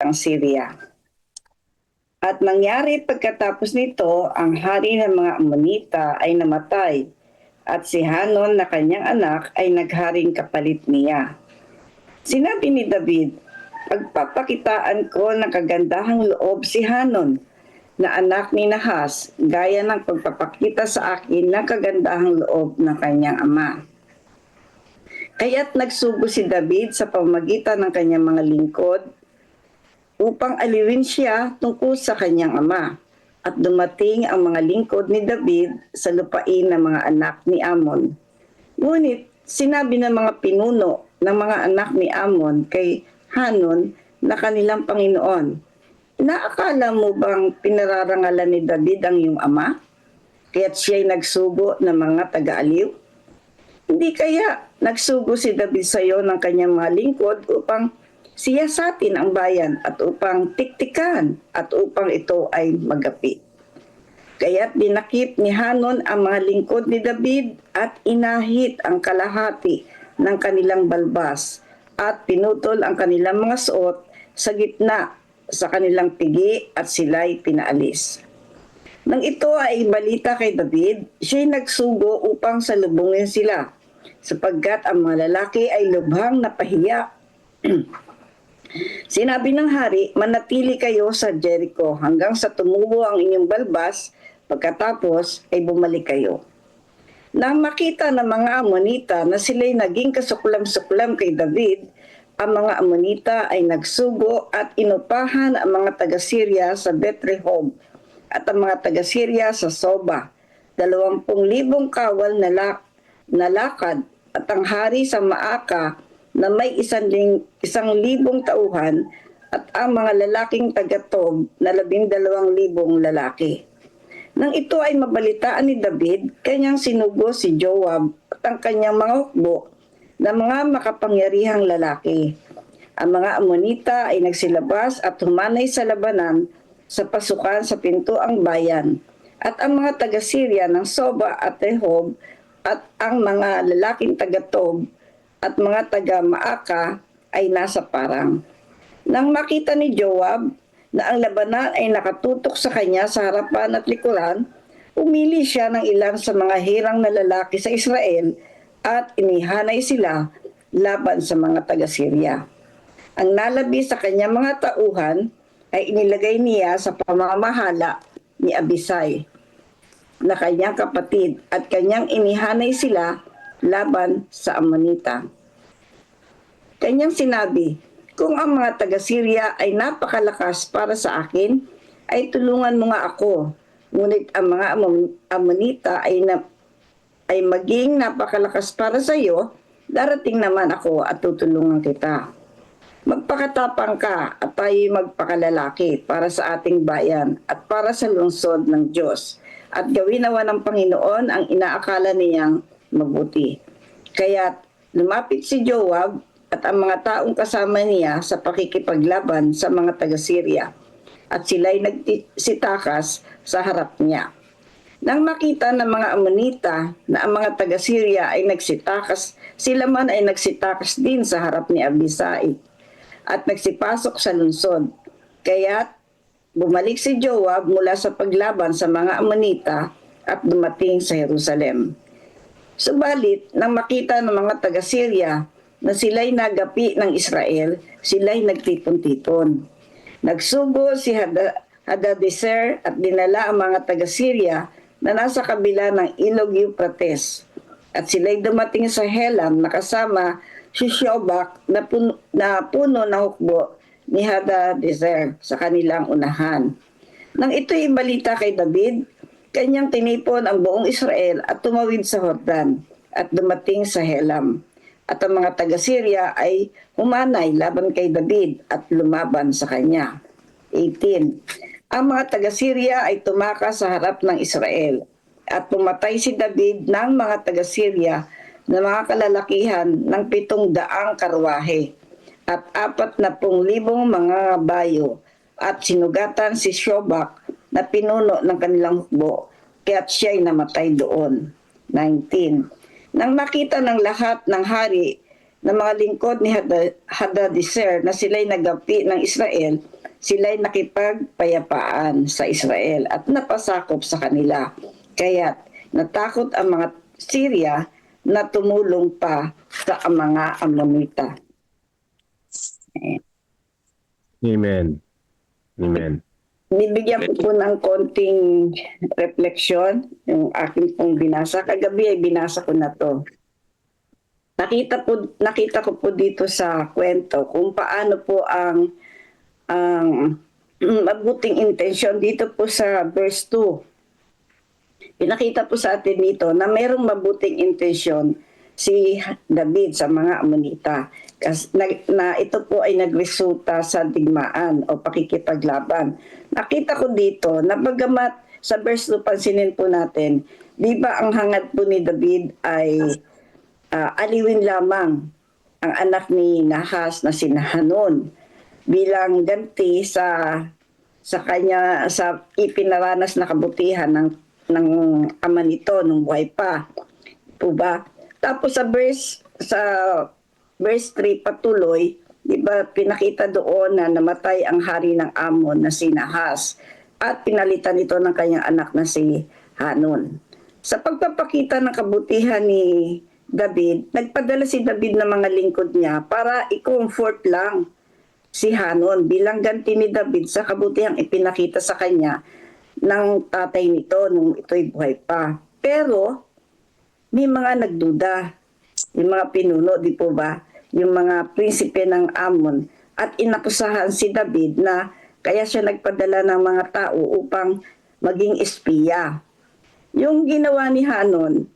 ng Syria. At nangyari pagkatapos nito, ang hari ng mga Ammonita ay namatay, at si Hanon na kanyang anak ay nagharing kapalit niya. Sinabi ni David, "Pagpapakitaan ko ng kagandahang loob si Hanon, na anak ni Nahas, gaya ng pagpapakita sa akin ng kagandahang loob ng kanyang ama." Kaya't nagsugo si David sa pamamagitan ng kanyang mga lingkod upang aliwin siya tungkol sa kanyang ama. At dumating ang mga lingkod ni David sa lupain ng mga anak ni Ammon. Ngunit sinabi ng mga pinuno ng mga anak ni Ammon kay Hanon na kanilang Panginoon, "Naakala mo bang pinararangalan ni David ang iyong ama? Kaya't siya'y nagsugo ng mga taga-aliw? Hindi kaya nagsugo si David sa iyo ng kanyang mga lingkod upang siyasatin ang bayan at upang tiktikan at upang ito ay magapi?" Kaya't dinakip ni Hanon ang mga lingkod ni David at inahit ang kalahati ng kanilang balbas at pinutol ang kanilang mga suot sa gitna sa kanilang pigi at sila'y pinaalis. Nang ito ay balita kay David, siya'y nagsugo upang salubungin sila, sapagkat ang mga lalaki ay lubhang napahiya. Sinabi ng hari, "Manatili kayo sa Jericho hanggang sa tumubo ang inyong balbas, pagkatapos ay bumalik kayo." Nang makita ng mga Ammonita na sila'y naging kasuklam-suklam kay David, ang mga Ammonita ay nagsugo at inupahan ang mga taga-Syria sa Beth-rehob at ang mga taga-Syria sa Soba, 20,000 kawal na lakad, at ang hari sa Maaka na may 1,000 tauhan, at ang mga lalaking taga-Tob na 12,000 lalaki. Nang ito ay mabalitaan ni David, kanyang sinugo si Joab at ang kanyang mga hukbo na mga makapangyarihang lalaki. Ang mga Ammonita ay nagsilabas at humanay sa labanan sa pasukan sa pintuang bayan, at ang mga taga-Syria ng Soba at Rehob at ang mga lalaking taga-Tob at mga taga-Maaka ay nasa parang. Nang makita ni Joab na ang labanan ay nakatutok sa kanya sa harapan at likuran, umili siya ng ilan sa mga hirang na lalaki sa Israel at inihanay sila laban sa mga taga-Syria. Ang nalabi sa kanyang mga tauhan ay inilagay niya sa pamamahala ni Abisai na kanyang kapatid, at kanyang inihanay sila laban sa Ammonita. Kanyang sinabi, "Kung ang mga taga-Syria ay napakalakas para sa akin, ay tulungan mo nga ako. Ngunit ang mga Ammonita ay maging napakalakas para sa iyo, darating naman ako at tutulungan kita. Magpakatapang ka at tayo'y magpakalalaki para sa ating bayan at para sa lungsod ng Diyos, at gawin nawa ng Panginoon ang inaakala niyang mabuti." Kaya't lumapit si Joab at ang mga taong kasama niya sa pakikipaglaban sa mga taga-Syria, at sila'y nagsitakas sa harap niya. Nang makita ng mga Ammonita na ang mga taga-Syria ay nagsitakas, sila man ay nagsitakas din sa harap ni Abisai at nagsipasok sa lungsod. Kaya't bumalik si Joab mula sa paglaban sa mga Ammonita at dumating sa Jerusalem. Subalit, nang makita ng mga taga-Syria na sila'y nagapi ng Israel, sila'y nagtipon-tipon. Nagsugo si Hadadezer at dinala ang mga taga-Syria na nasa kabila ng ilog Euphrates. At sila'y dumating sa Helam na kasama si Shobak na puno ng hukbo ni Hadadezer sa kanilang unahan. Nang ito'y balita kay David, kanyang tinipon ang buong Israel at tumawid sa Jordan at dumating sa Helam. At ang mga taga-Syria ay humanay laban kay David at lumaban sa kanya. 18. Ang mga taga-Syria ay tumakas sa harap ng Israel, at pumatay si David ng mga taga-Syria na mga kalalakihan ng 700 karwahe at 40,000 mga bayo, at sinugatan si Shobak na pinuno ng kanilang hukbo, kaya't siya'y namatay doon. 19. Nang makita ng lahat ng hari ng mga lingkod ni Hadadezer na sila'y nagapi ng Israel, sila'y nakipagpayapaan sa Israel at napasakop sa kanila. Kaya natakot ang mga Syria na tumulong pa sa mga Ammonita. Amen. Amen. Bibigyan ko po ng konting refleksyon yung aking pong binasa. Kagabi ay binasa ko na to. Nakita ko po dito sa kwento kung paano po ang mabuting intensyon dito po sa verse 2. Pinakita po sa atin dito na mayroong mabuting intensyon si David sa mga Ammonita. Na ito po ay nagresulta sa digmaan o pakikipaglaban. Nakita ko dito na bagamat sa verse 2 pansinin po natin, di ba ang hangad po ni David ay aliwin lamang ang anak ni Nahas na si Hanun bilang ganti sa kanya sa ipinaranas na kabutihan ng ama nito nung buhay pa. Po ba? Tapos sa verse 3 patuloy, di ba pinakita doon na namatay ang hari ng Amon na si Nahas at pinalitan ito ng kanyang anak na si Hanun. Sa pagpapakita ng kabutihan ni David, nagpadala si David ng mga lingkod niya para i-comfort lang si Hanun bilang ganti ni David sa kabutihang ipinakita sa kanya ng tatay nito nung ito'y buhay pa. Pero may mga nagduda, yung mga pinuno, di po ba? Yung mga prinsipe ng Amon at inakusahan si David na kaya siya nagpadala ng mga tao upang maging espiya. Yung ginawa ni Hanun,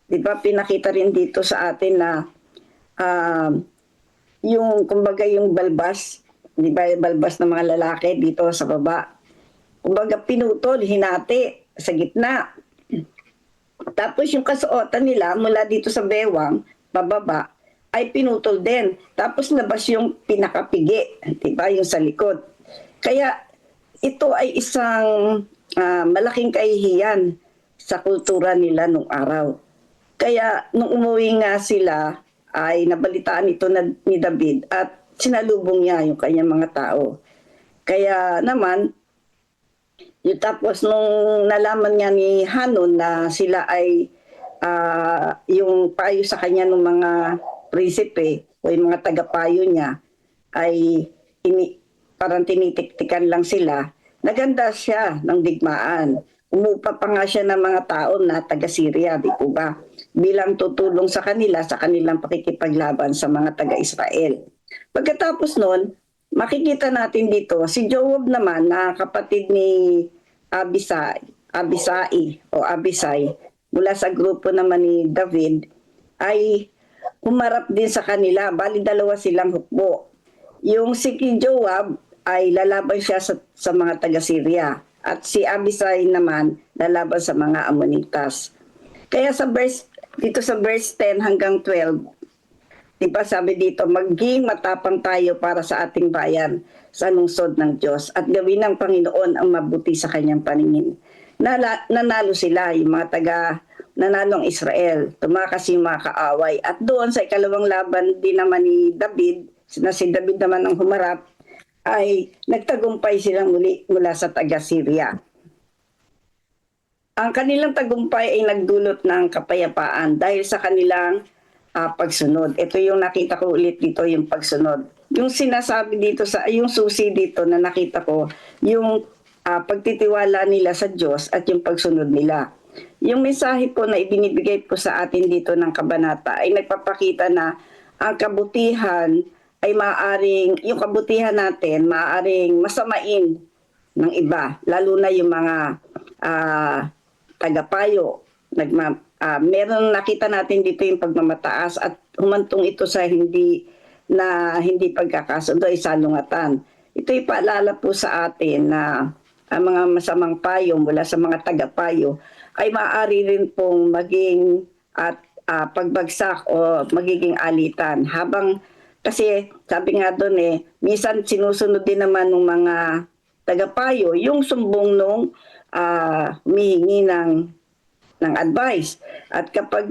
di ba pinakita rin dito sa atin na yung kumbaga yung balbas, di ba yung balbas ng mga lalaki dito sa baba. Kumbaga pinutol, hinati sa gitna. Tapos yung kasuotan nila mula dito sa bewang, pababa, ay pinutol din. Tapos labas yung pinakapigi, diba, yung sa likod. Kaya ito ay isang malaking kahihiyan sa kultura nila nung araw. Kaya nung umuwi nga sila, ay nabalitaan ito ni David at sinalubong niya yung kanyang mga tao. Kaya naman, yung tapos nung nalaman niya ni Hanun na sila ay yung payo sa kanya ng mga prinsipe o yung mga tagapayo niya ay parang tinitiktikan lang sila, naganda siya ng digmaan. Umupa pa nga siya ng mga tao na taga-Syria, di po ba? Bilang tutulong sa kanila sa kanilang pakikipaglaban sa mga taga-Israel. Pagkatapos nun, makikita natin dito, si Joab naman na kapatid ni Abisai mula sa grupo naman ni David ay humarap din sa kanila. Bali dalawa silang hukbo. Yung si Joab ay lalaban siya sa mga taga-Syria at si Abisai naman lalaban sa mga Ammonitas. Kaya dito sa verse 10 hanggang 12, diba sabi dito, maging matapang tayo para sa ating bayan sa lungsod ng Diyos at gawin ng Panginoon ang mabuti sa kanyang paningin. Nanalo sila, yung mga nanalong Israel, tumakas yung mga kaaway. At doon sa ikalawang laban din naman ni David, na si David naman ang humarap, ay nagtagumpay silang muli mula sa taga-Syria. Ang kanilang tagumpay ay nagdulot ng kapayapaan dahil sa kanilang pagsunod. Ito yung nakita ko ulit dito, yung pagsunod. Yung sinasabi dito, yung susi dito na nakita ko, yung pagtitiwala nila sa Diyos at yung pagsunod nila. Yung mensahe po na ibinibigay po sa atin dito ng kabanata ay nagpapakita na ang kabutihan ay yung kabutihan natin maaaring masamain ng iba, lalo na yung mga tagapayo. Meron nakita natin dito yung pagmamataas at humantong ito sa hindi pagkakasundo ay salungatan. Ito'y paalala po sa atin na ang mga masamang payo mula sa mga tagapayo ay maaari rin pong maging pagbagsak o magiging alitan. Kasi sabi nga doon minsan sinusunod din naman ng mga tagapayo yung sumbong nung humihingi ng advice. At kapag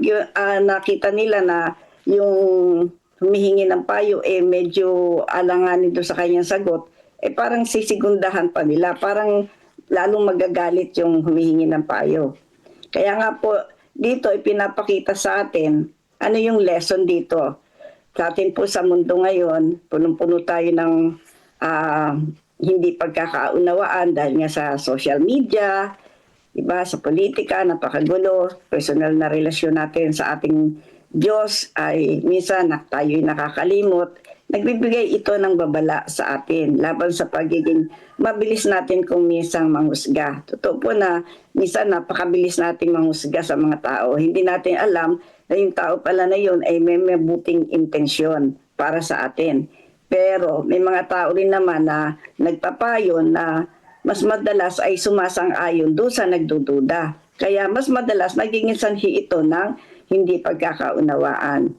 nakita nila na yung humihingi ng payo, medyo alanganin doon sa kanyang sagot, parang sisigundahan pa nila, parang lalong magagalit yung humihingi ng payo. Kaya nga po, dito ipinapakita sa atin, ano yung lesson dito. Sa atin po sa mundo ngayon, punong-puno tayo ng hindi pagkakaunawaan dahil nga sa social media, iba sa politika, napakagulo, personal na relasyon natin sa ating Diyos ay minsan tayo'y nakakalimot. Nagbibigay ito ng babala sa atin laban sa pagiging mabilis natin kung minsan manghusga. Totoo po na minsan napakabilis nating manghusga sa mga tao. Hindi natin alam na yung tao pala na yun ay may mabuting intensyon para sa atin. Pero may mga tao rin naman na nagpapayo na mas madalas ay sumasang-ayon doon sa nagdududa. Kaya mas madalas naging sanhi ito ng hindi pagkakaunawaan.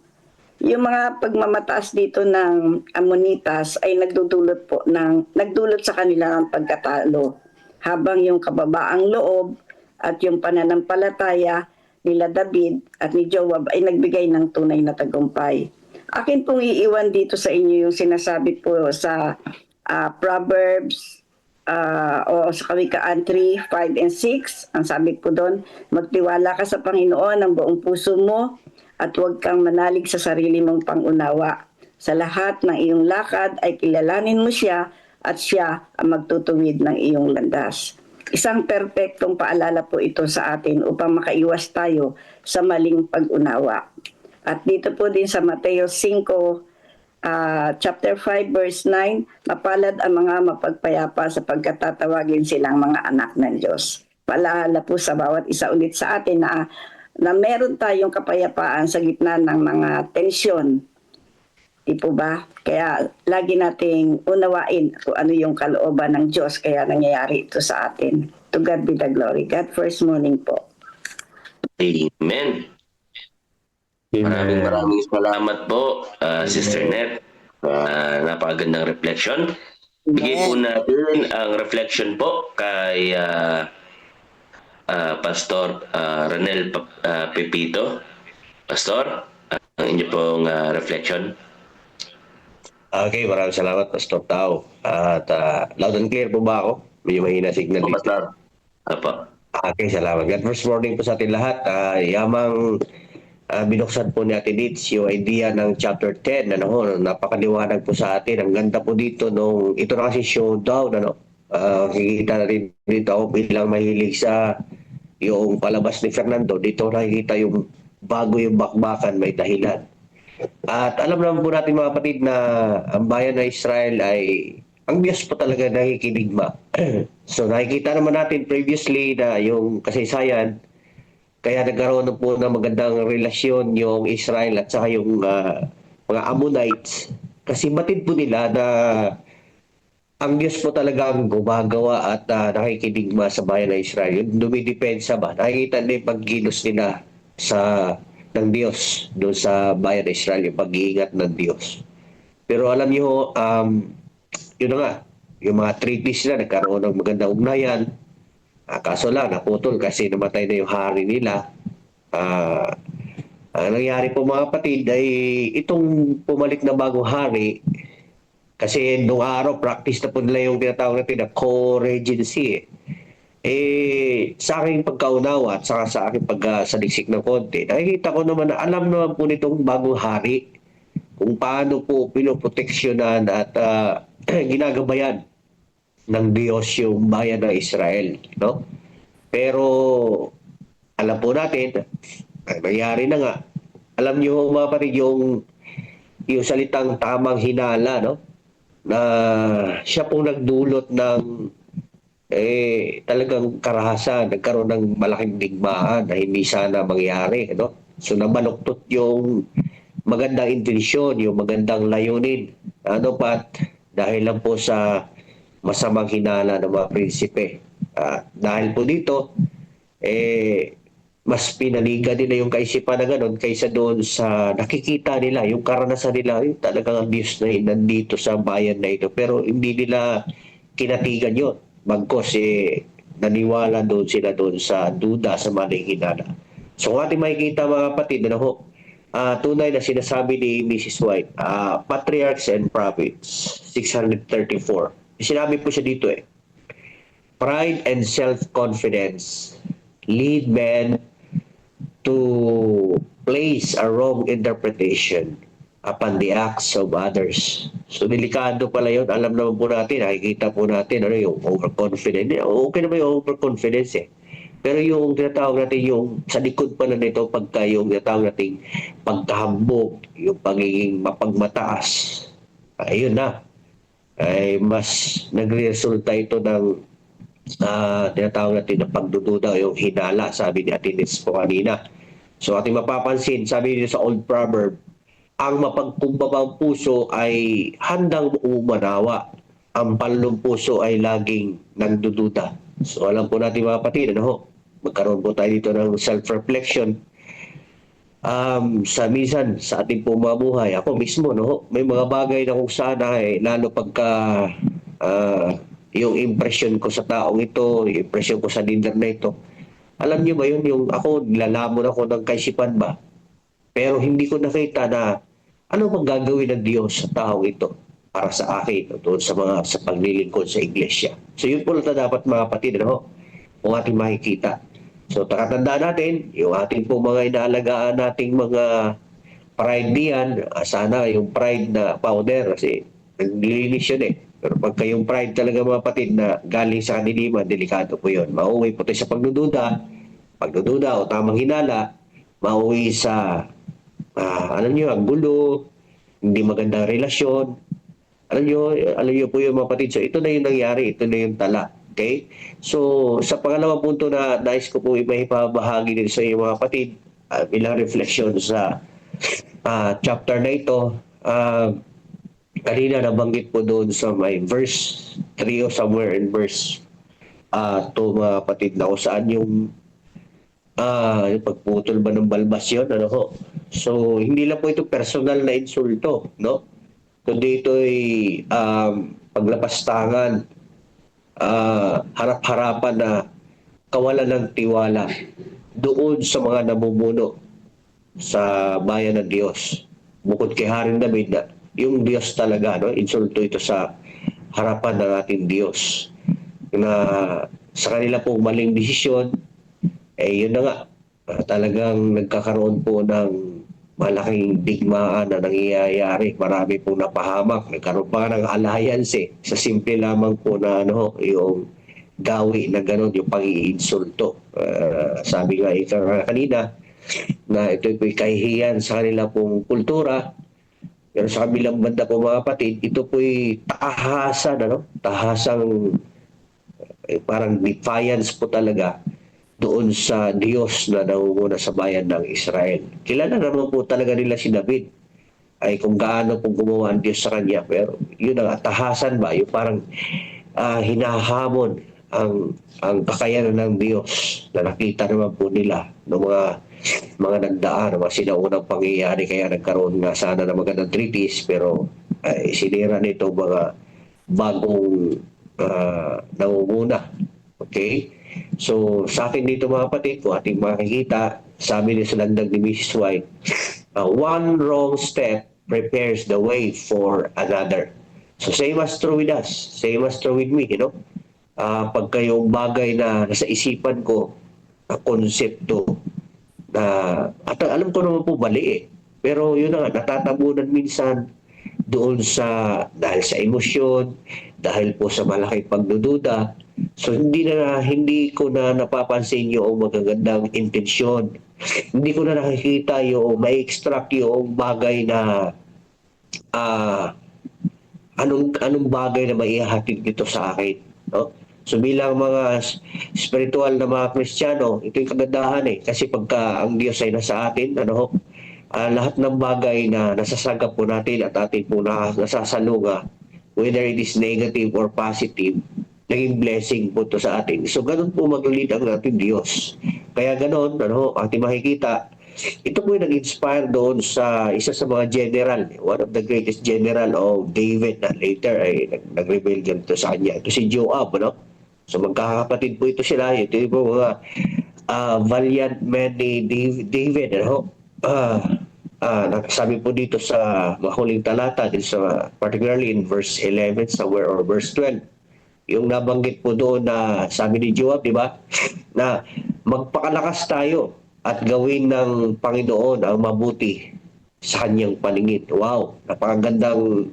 Yung mga pagmamataas dito ng Ammonitas ay nagdulot sa kanila ng pagkatalo. Habang yung kababaang loob at yung pananampalataya nila David at ni Joab ay nagbigay ng tunay na tagumpay. Akin pong iiwan dito sa inyo yung sinasabi po sa Proverbs o sa Kawikaan 3, 5, and 6. Ang sabi po doon, magtiwala ka sa Panginoon ng buong puso mo at huwag kang manalig sa sarili mong pangunawa. Sa lahat ng iyong lakad ay kilalanin mo siya at siya ang magtutuwid ng iyong landas. Isang perpektong paalala po ito sa atin upang makaiwas tayo sa maling pag-unawa. At dito po din sa Mateo 5, chapter 5 verse 9, mapalad ang mga mapagpayapa sapagkat tatawagin silang mga anak ng Diyos. Paalala po sa bawat isa ulit sa atin na meron tayong kapayapaan sa gitna ng mga tensyon. Di po ba? Kaya lagi nating unawain kung ano yung kalooban ng Diyos kaya nangyayari ito sa atin. To God be the glory. God first morning po. Amen. Maraming salamat po, Sister Net. Napakagandang reflection. Bigay po natin ang reflection po kay Pastor Ranel Pepito. Pastor, ang inyo pong reflection. Okay, maraming salamat, Pastor Tao. At loud and clear po ba ako? Medyo mahina signal dito. Pastor. Apo. Okay, salamat. God first morning po sa atin lahat. Yamang binuksan po ni Ate Ditz yung idea ng chapter 10. Napakaliwanag po sa atin. Ang ganda po dito nung ito na kasi showdown. Kikita natin dito ako bilang mahilig sa yung palabas ni Fernando. Dito nakikita yung bago yung bakbakan, may dahilan. At alam naman po natin mga kapatid na ang bayan ng Israel ay ang Diyos po talaga nakikinigma. So nakikita naman natin previously na yung kasaysayan, kaya nagkaroon na po ng magandang relasyon yung Israel at saka yung mga Ammonites. Kasi batid po nila na ang Diyos po talaga ang gumagawa at nakikinigma sa bayan ng Israel. Yung dumidepensa ba? Nakikita nila yung paggilos nila ng Diyos doon sa bayan ng Israel, yung pag-iingat ng Diyos. Pero alam niyo, yun na nga, yung mga treaties na nagkaroon ng magandang ugnayan. Kaso lang, naputol kasi namatay na yung hari nila. Ang nangyari po mga kapatid ay itong pumalik na bagong hari, kasi noong araw, practice na po nila yung tinatawag natin na co-regency. Sa aking pagkaunawa at saka sa aking pagsaliksik ng konti, nakikita ko naman na alam naman po nitong bagong hari kung paano po pinoproteksyonan at ginagabayan ng Diyos yung bayan ng Israel. No? Pero alam po natin, nangyari na nga. Alam niyo mga kapatid, yung salitang tamang hinala, no? Na siya pong nagdulot ng talagang karahasan, nagkaroon ng malaking digmaan na hindi sana mangyari. No? So nabaluktot yung magandang intensyon, yung magandang layunin. Ano pat, dahil lang po sa masamang hinala ng mga prinsipe. Dahil po dito, mas pinaligan nila yung kaisipan na gano'n kaysa doon sa nakikita nila, yung karanasan nila, talagang ang Diyos na nandito sa bayan na ito. Pero hindi nila kinatigan yun. Bagkos naniwala doon sila doon sa duda sa maling hinala. So ating makikita mga kapatid, tunay na sinasabi ni Mrs. White, Patriarchs and Prophets, 634. Sinabi po siya dito pride and self-confidence lead men to place a wrong interpretation upon the acts of others. So, delikado pala yun. Alam naman po natin, nakikita po natin, yung overconfident. Okay naman yung overconfidence Pero yung tinatawag natin yung sa likod pala nito pagka yung tinatawag natin pagkahambog, yung pagiging mapagmataas, ayun na. Ay mas nagresulta ito ng tinatawag natin na pagdududa, yung hinala, sabi ni Atines po kanina. So ating mapapansin, sabi niyo sa old proverb, ang mapagkumbabang puso ay handang umanawa. Ang panlong puso ay laging nagdududa. So alam po natin mga kapatid, magkaroon po tayo dito ng self-reflection. Sa minsan, sa ating pong mga buhay, ako mismo, may mga bagay na kung sana lalo pagka yung impression ko sa taong ito, yung impression ko sa leader na ito. Alam niyo ba yun, yung ako, nilalamon ako ng kaisipan ba? Pero hindi ko nakita na ano bang gagawin ng Diyos sa taong ito para sa akin o sa paglilingkod sa iglesia. So yun po lang dapat mga kapatid, kung ating makikita. So takatandaan natin, yung ating po mga inaalagaan nating mga pride diyan, sana yung pride na powder kasi naglilinis yun Pero pagka yung pride talaga mga kapatid na galing sa kaniliman, delikado po yun. Mauwi po tayo sa pagdududa o tamang hinala, mauwi sa alam niyo, ang gulo, hindi magandang relasyon. Alam niyo po yung mga kapatid. So ito na yung nangyari, ito na yung tala. Okay? So sa pangalawang punto na nais ko po ipahagi din sa iyo mga kapatid, bilang reflection sa chapter na ito, kanina nabanggit po doon sa may verse 3 o somewhere in verse 2 mga kapatid na kung saan yung pagputol ba ng balbas yun, So, hindi lang po ito personal na insulto, Kundi ito'y paglapastangan, harap-harapan na kawalan ng tiwala doon sa mga namumuno sa bayan ng Diyos. Bukod kay Haring David na yung Diyos talaga, insulto ito sa harapan ng ating Diyos. Na sa kanila pong maling desisyon, yun na nga, talagang nagkakaroon po ng malaking digmaan na nangyayari. Marami pong napahamak. Nagkaroon pa ng alliance sa simple lamang po na yung gawi na gano'n, yung pag-iinsulto. Sabi nga kanina na ito po'y kahihiyan sa kanila pong kultura. Pero sa kabilang banda po mga kapatid, ito po'y tahasan, tahasang parang defiance po talaga doon sa Diyos na nangunguna sa bayan ng Israel. Kilala naman po talaga nila si David ay kung gaano pong gumawa ang Diyos sa kanya. Pero yun ang tahasan ba? Yung parang hinahamon ang kakayanan ng Diyos na nakita naman po nila ng mga nagdaan, mga sinaunang pangyayari. Kaya nagkaroon nga sana ng magandang treaties pero sinira nito mga bagong nangunguna. Okay? So, sa akin dito mga kapatid, kung ating makikita, sabi ni sa landag ni Mrs. White, one wrong step prepares the way for another. So, same as true with us. Same as true with me, pagka yung bagay na nasa isipan ko, konsepto, at alam ko naman po mali Pero yun na, natatabunan minsan doon dahil sa emosyon, dahil po sa malaking pagdududa. So hindi ko na napapansin yung magagandang intensyon. Hindi ko na nakikita yung ma-extract yung bagay na anong bagay na maihahatid dito sa akin, So bilang mga spiritual na mga Kristiyano, ito yung kagandahan kasi pagka ang Diyos ay nasa atin, lahat ng bagay na nasasagap po natin at atin po nasasalunga, whether it is negative or positive, naging blessing po to sa atin. So ganun po mag-lead ang ating Diyos. Kaya ganun, ating makikita, ito po yung nag-inspire doon sa isa sa mga general, one of the greatest general of David na later ay nag-rebel ganito sa kanya. Ito si Joab, So magkakapatid po ito sila. Ito yung mga valiant men ni David, nagsabi po dito sa mahuling talata, dito sa, particularly in verse 11 somewhere or verse 12, yung nabanggit po doon na sabi ni Joab, di ba? Na magpakalakas tayo at gawin ng Panginoon ang mabuti sa kanyang paningin. Wow, napakagandang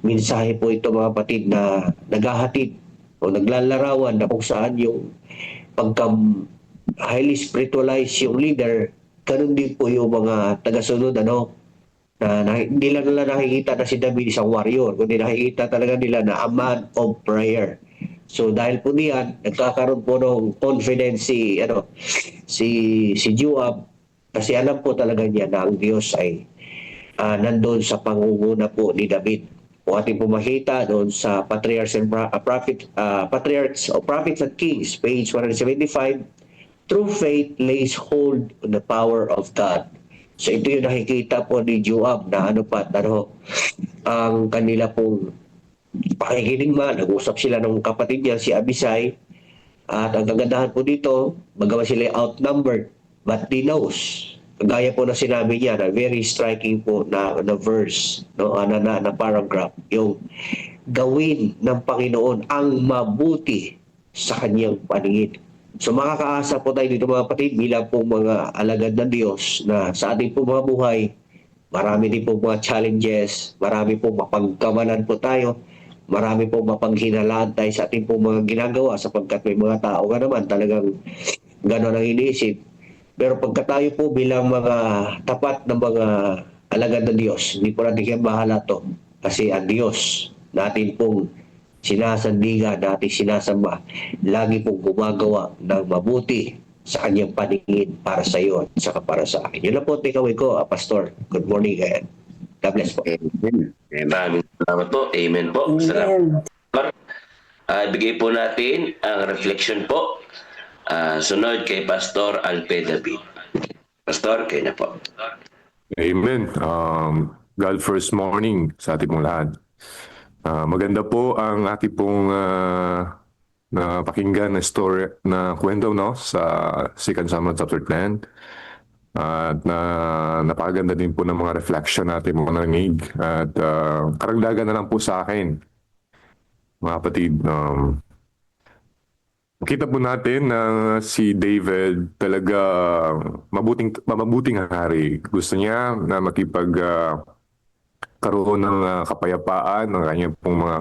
mensahe po ito mga kapatid na naghahatid o naglalarawan na kung saan yung pagka highly spiritualized yung leader, ganun din po yung mga tagasunod, ano, na hindi lang nila nakikita na si David isang warrior, kundi nakikita talaga nila na a man of prayer. So dahil po diyan, nagkakaroon po ng confidence si Joab, kasi alam po talaga niya na ang Diyos ay nandun sa pangunguna po ni David. Kung ating po makita doon sa Patriarchs of Prophets and Kings, page 175, true faith lays hold on the power of God. So ito yung nakikita po ni Joab na ang kanila pong pakikinig nag-usap sila ng kapatid niya, si Abisai, at ang kagandahan po dito, magawa sila outnumbered, but they knows. Gaya po na sinabi niya, na very striking po na verse, no, na paragraph, yung gawin ng Panginoon ang mabuti sa kanyang paningin. So makakaasa po tayo dito mga kapatid bilang po mga alagad ng Diyos na sa ating po mga buhay, marami din po mga challenges, marami po mapagkamalan po tayo, marami po mapanghinalaan tayo sa ating po mga ginagawa sapagkat may mga tao nga naman talagang gano'n ang iniisip. Pero pagka tayo po bilang mga tapat na mga alagad ng Diyos, hindi po natin kaya bahala to. Kasi ang Diyos natin pong sinasandigan, natin sinasamba, lagi pong gumagawa ng mabuti sa kanyang paningin para sa iyo at saka para sa akin. Yun lang po, takeaway ko, Pastor. Good morning and God bless po. Amen. Maraming salamat po. Amen po. Salamat. Ibigay po natin ang reflection po. Sunod kay Pastor Alpe David. Pastor, kayo na po. Amen. God first morning sa ating pong lahat. Maganda po ang ating pong napakinggan na story na kwento, no, sa 2 Samuel chapter 10. At napakaganda din po ng mga reflection natin mga narinig. At karagdagan na lang po sa akin, mga kapatid. Makita po natin na si David talaga mabuting hari. Gusto niya na karoon ng kapayapaan ng kanyang pong mga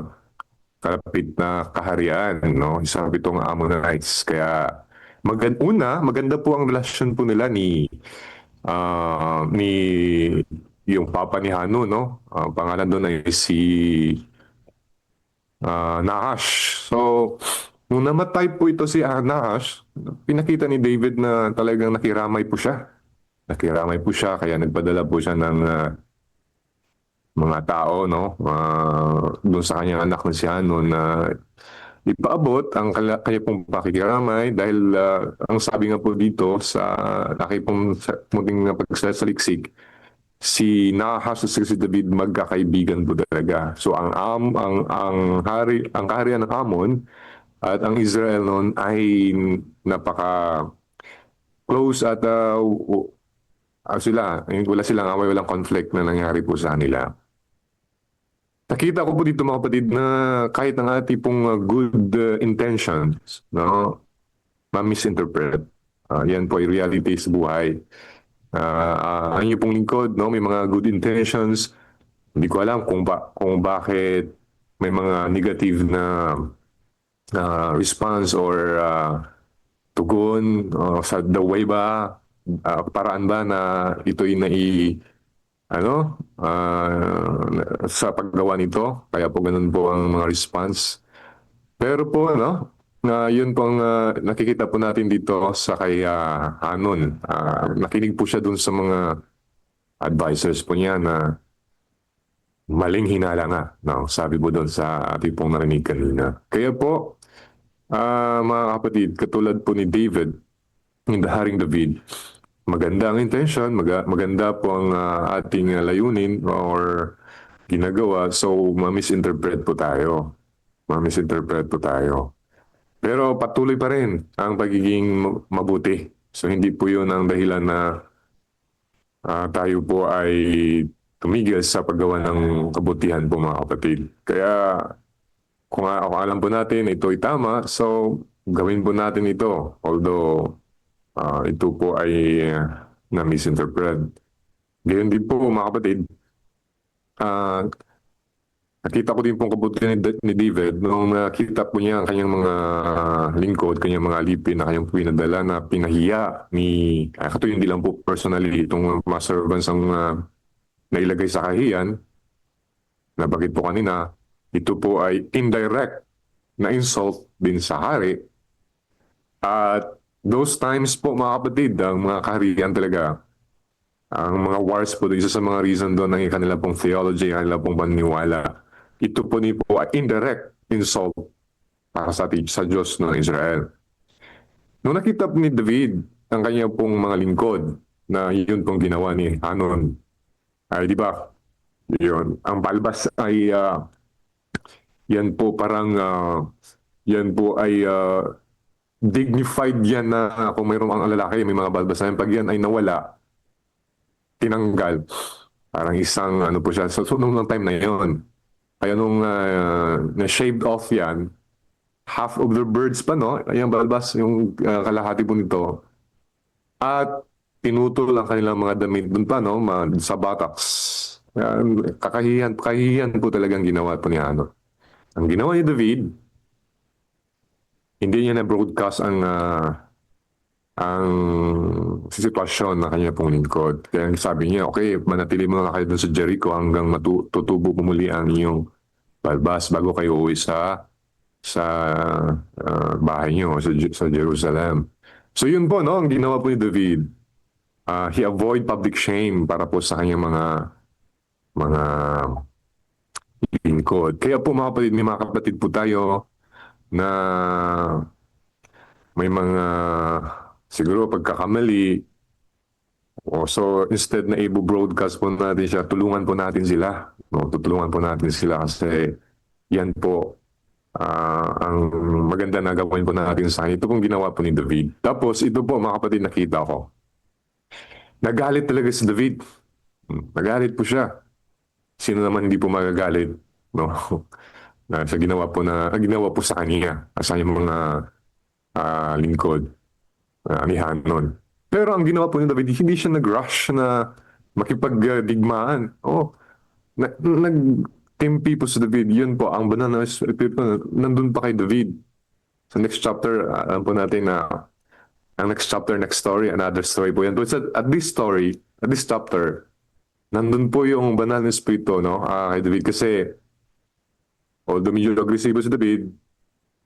kalapit na kaharian, no? Isang pitong Ammonites. Kaya maganda po ang relasyon po nila ni yung papa ni Hanun, no? Pangalan doon ay si Nahash. So, nung namatay po ito si Nahash, pinakita ni David na talagang nakiramay po siya. Nakiramay po siya, kaya nagpadala po siya ng mga tao, no? Doon sa kanyang anak na si Hanun na ipaabot ang kanya pong pakikiramay dahil ang sabi nga po dito sa laki pong muting pagsasaliksik, si Nahash at si David magkakaibigan po talaga. So ang kaharian ng Ammon at ang Israel noon ay napaka close at wala silang away, walang conflict na nangyari po sa kanila. Nakita ko po dito mga kapatid na kahit ang ating pong good intentions, no, ma-misinterpret. Yan po ay reality sa buhay. Ang inyo pong lingkod, no, may mga good intentions. Hindi ko alam kung bakit may mga negative na response or tugon sa the way ba, paraan ba na ito'y sa paggawa nito. Kaya po ganun po ang mga response. Pero po, yun pong nakikita po natin dito sa kay Hanun. Nakinig po siya dun sa mga advisors po niya na maling hinala nga. No? Sabi po dun sa ating pong narinig kanina. Kaya po, mga kapatid, katulad po ni David, ni Haring David, maganda ang intention, maganda po ang ating layunin or ginagawa. So, ma-misinterpret po tayo. Pero patuloy pa rin ang pagiging mabuti. So, hindi po yun ang dahilan na tayo po ay tumigil sa paggawa ng kabutihan po mga kapatid. Kaya kung alam po natin ito ay tama, so gawin po natin ito. Although ito po ay na-misinterpret. Gayon din po mga kapatid, ah, nakita ko din pong kabutihan ni David nung nakita po niya ang kanyang mga lingkod, kanyang mga alipin na kanyang pinadala na pinahiya ni, kato hindi lang po personally, itong mga servants ang nailagay sa kahiyan, na bakit po kanina, ito po ay indirect na insult din sa hari. At those times po mga kapatid, ang mga kaharian talaga, ang mga wars po, isa sa mga reason doon ng kanila pong theology, kanila pong paniniwala. Ito po ay indirect insult para sa Diyos ng Israel. Nung nakita po ni David ang kanya pong mga lingkod na yun pong ginawa ni Hanon, ay di ba, yun, ang balbas ay yan po parang yan po ay dignified yan na kung mayroong ang lalaki, may mga balbas na yan, pag yan ay nawala, tinanggal. Parang isang ano po siya. So nung time na yon, kaya nung na-shaved off yan, half of the birds pa, no? Yung balbas, yung kalahati po nito. At pinutol ang kanilang mga damit dun pa, no? Sa buttocks. Kakahiyan po talagang ginawa po ni Ano. Ang ginawa ni David, hindi niya na-broadcast ang sitwasyon ng kanya pong lingkod. Kaya sabi niya, okay, manatili mo na kayo dun sa Jericho hanggang tutubo pumuli ang inyong balbas bago kayo uwi sa bahay niyo, sa Jerusalem. So yun po, no, ang ginawa po ni David. He avoid public shame para po sa kanyang mga lingkod. Kaya po may mga kapatid po tayo na may mga siguro pagkakamali. So instead na i-broadcast po natin siya, tulungan po natin sila. No? Tutulungan po natin sila kasi yan po ang maganda na gawin po natin sa kanya. Ito pong ginawa po ni David. Tapos ito po mga kapatid, nakita ko. Nagalit talaga si David. Nagalit po siya. Sino naman hindi po magagalit? No? Sa ginawa po sa kanya. Sa kanyang mga lingkod. Ni Hanon. Pero ang ginawa po ni David, hindi siya nag-rush na makipagdigmaan. Nag-timpi po sa David. Yun po, ang banal na Espiritu nandun pa kay David. Sa next chapter, alam po natin na ang next chapter, next story, another story po yan. But at this chapter, nandun po yung banal na Espiritu, no? Kay David. Kasi, although medyo agresibo si David,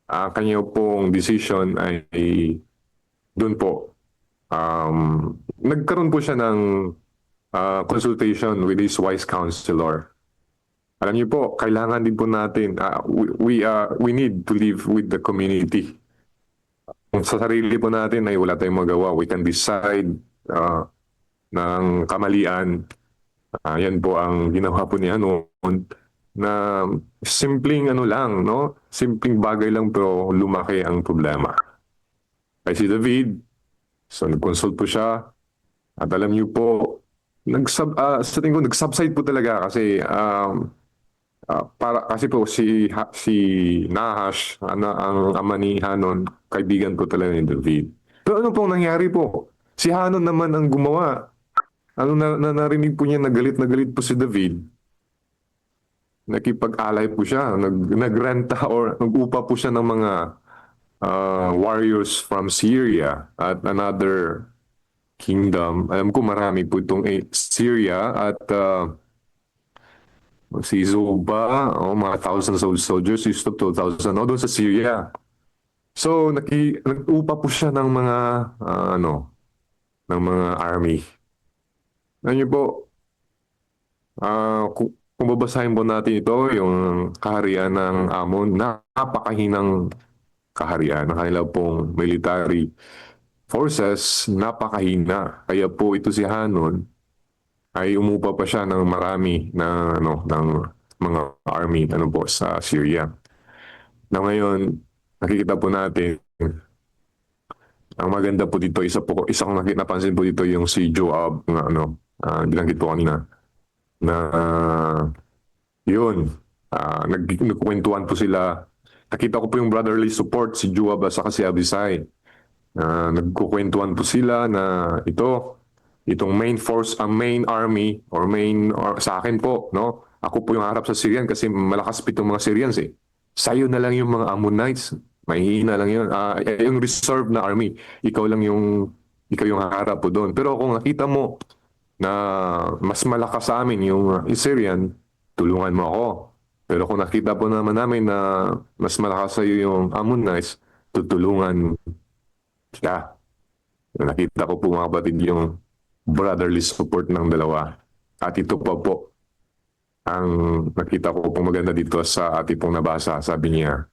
ang kanya pong decision ay doon po. Nagkaroon po siya ng consultation with his wise counselor. Alam niyo po, kailangan din po natin, we need to live with the community. Kung sa sarili po natin ay wala tayong magawa, we can decide ng kamalian. Yan po ang ginawa po ni Hanon na simpleng ano lang, no? Simpleng bagay lang pero lumaki ang problema. Kay si David, so nag-consult po siya at alam niyo po, sa tingin ko nag-subside po talaga kasi kasi po si Nahash, ang ama ni Hanon, kaibigan po talaga ni David. Pero ano pong nangyari po? Si Hanon naman ang gumawa. Narinig po niya na galit po si David. Nakipag-alay po siya, nagrenta or nag-upa po siya ng mga warriors from Syria at another kingdom. Alam ko marami po itong Syria at si Zoba, mga thousands of soldiers, used to 2,000 doon sa Syria. So nag-upa po siya ng mga ng mga army. Alam niyo po, kung babasahin po natin ito, yung kaharian ng Amon, napakahinang kaharian ng kanila pong military forces, napakahina. Kaya po ito si Hanon ay umupa pa siya ng marami ng mga army po sa Syria. Na ngayon, nakikita po natin, ang maganda po dito, isa kong napansin po dito yung si Joab, binanggit po kanina, na yun, nagkukwentuhan po sila. Nakita ko po yung brotherly support, si Joab at saka si Abisai. Nagkukwentuhan po sila na itong main force, ang main army, or sa akin po, no? Ako po yung harap sa Syrian kasi malakas po itong mga Syrians eh. Sa'yo na lang yung mga Ammonites, mahihina lang yun. Yung reserve na army, ikaw yung harap po doon. Pero kung nakita mo na mas malakas sa amin yung Syrian, tulungan mo ako. Pero kung nakita po naman namin na mas malakas sa iyo yung Ammonites, tutulungan siya. Nakita ko po mga kapatid yung brotherly support ng dalawa. At ito pa po ang nakita ko pong maganda dito sa ating pong nabasa. Sabi niya,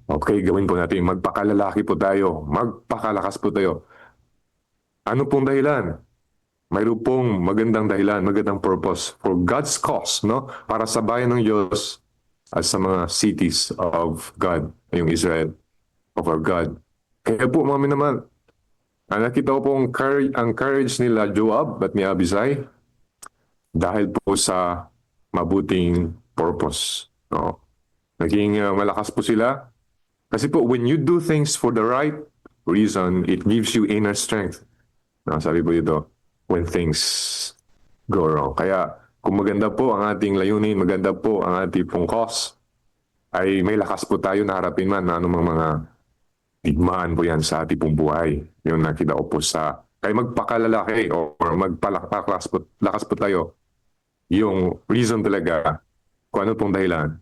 okay, gawin po natin. Magpakalalaki po tayo. Magpakalakas po tayo. Ano pong dahilan? Mayroon pong magandang dahilan, magandang purpose for God's cause, no? Para sa bayan ng Diyos at sa mga cities of God, yung Israel, of our God. Kaya po, mga naman, nakita ko po ang courage nila Joab at ni Abisai dahil po sa mabuting purpose, no? Naging malakas po sila. Kasi po, when you do things for the right reason, it gives you inner strength. No, sabi po dito, when things go wrong. Kaya kung maganda po ang ating layunin, maganda po ang ating pong cause, ay may lakas po tayo na harapin man na anumang mga digmaan po yan sa ating pong buhay. Yung nakita ko po sa, kaya magpakalalaki or magpalakas po tayo, yung reason talaga kung ano pong dahilan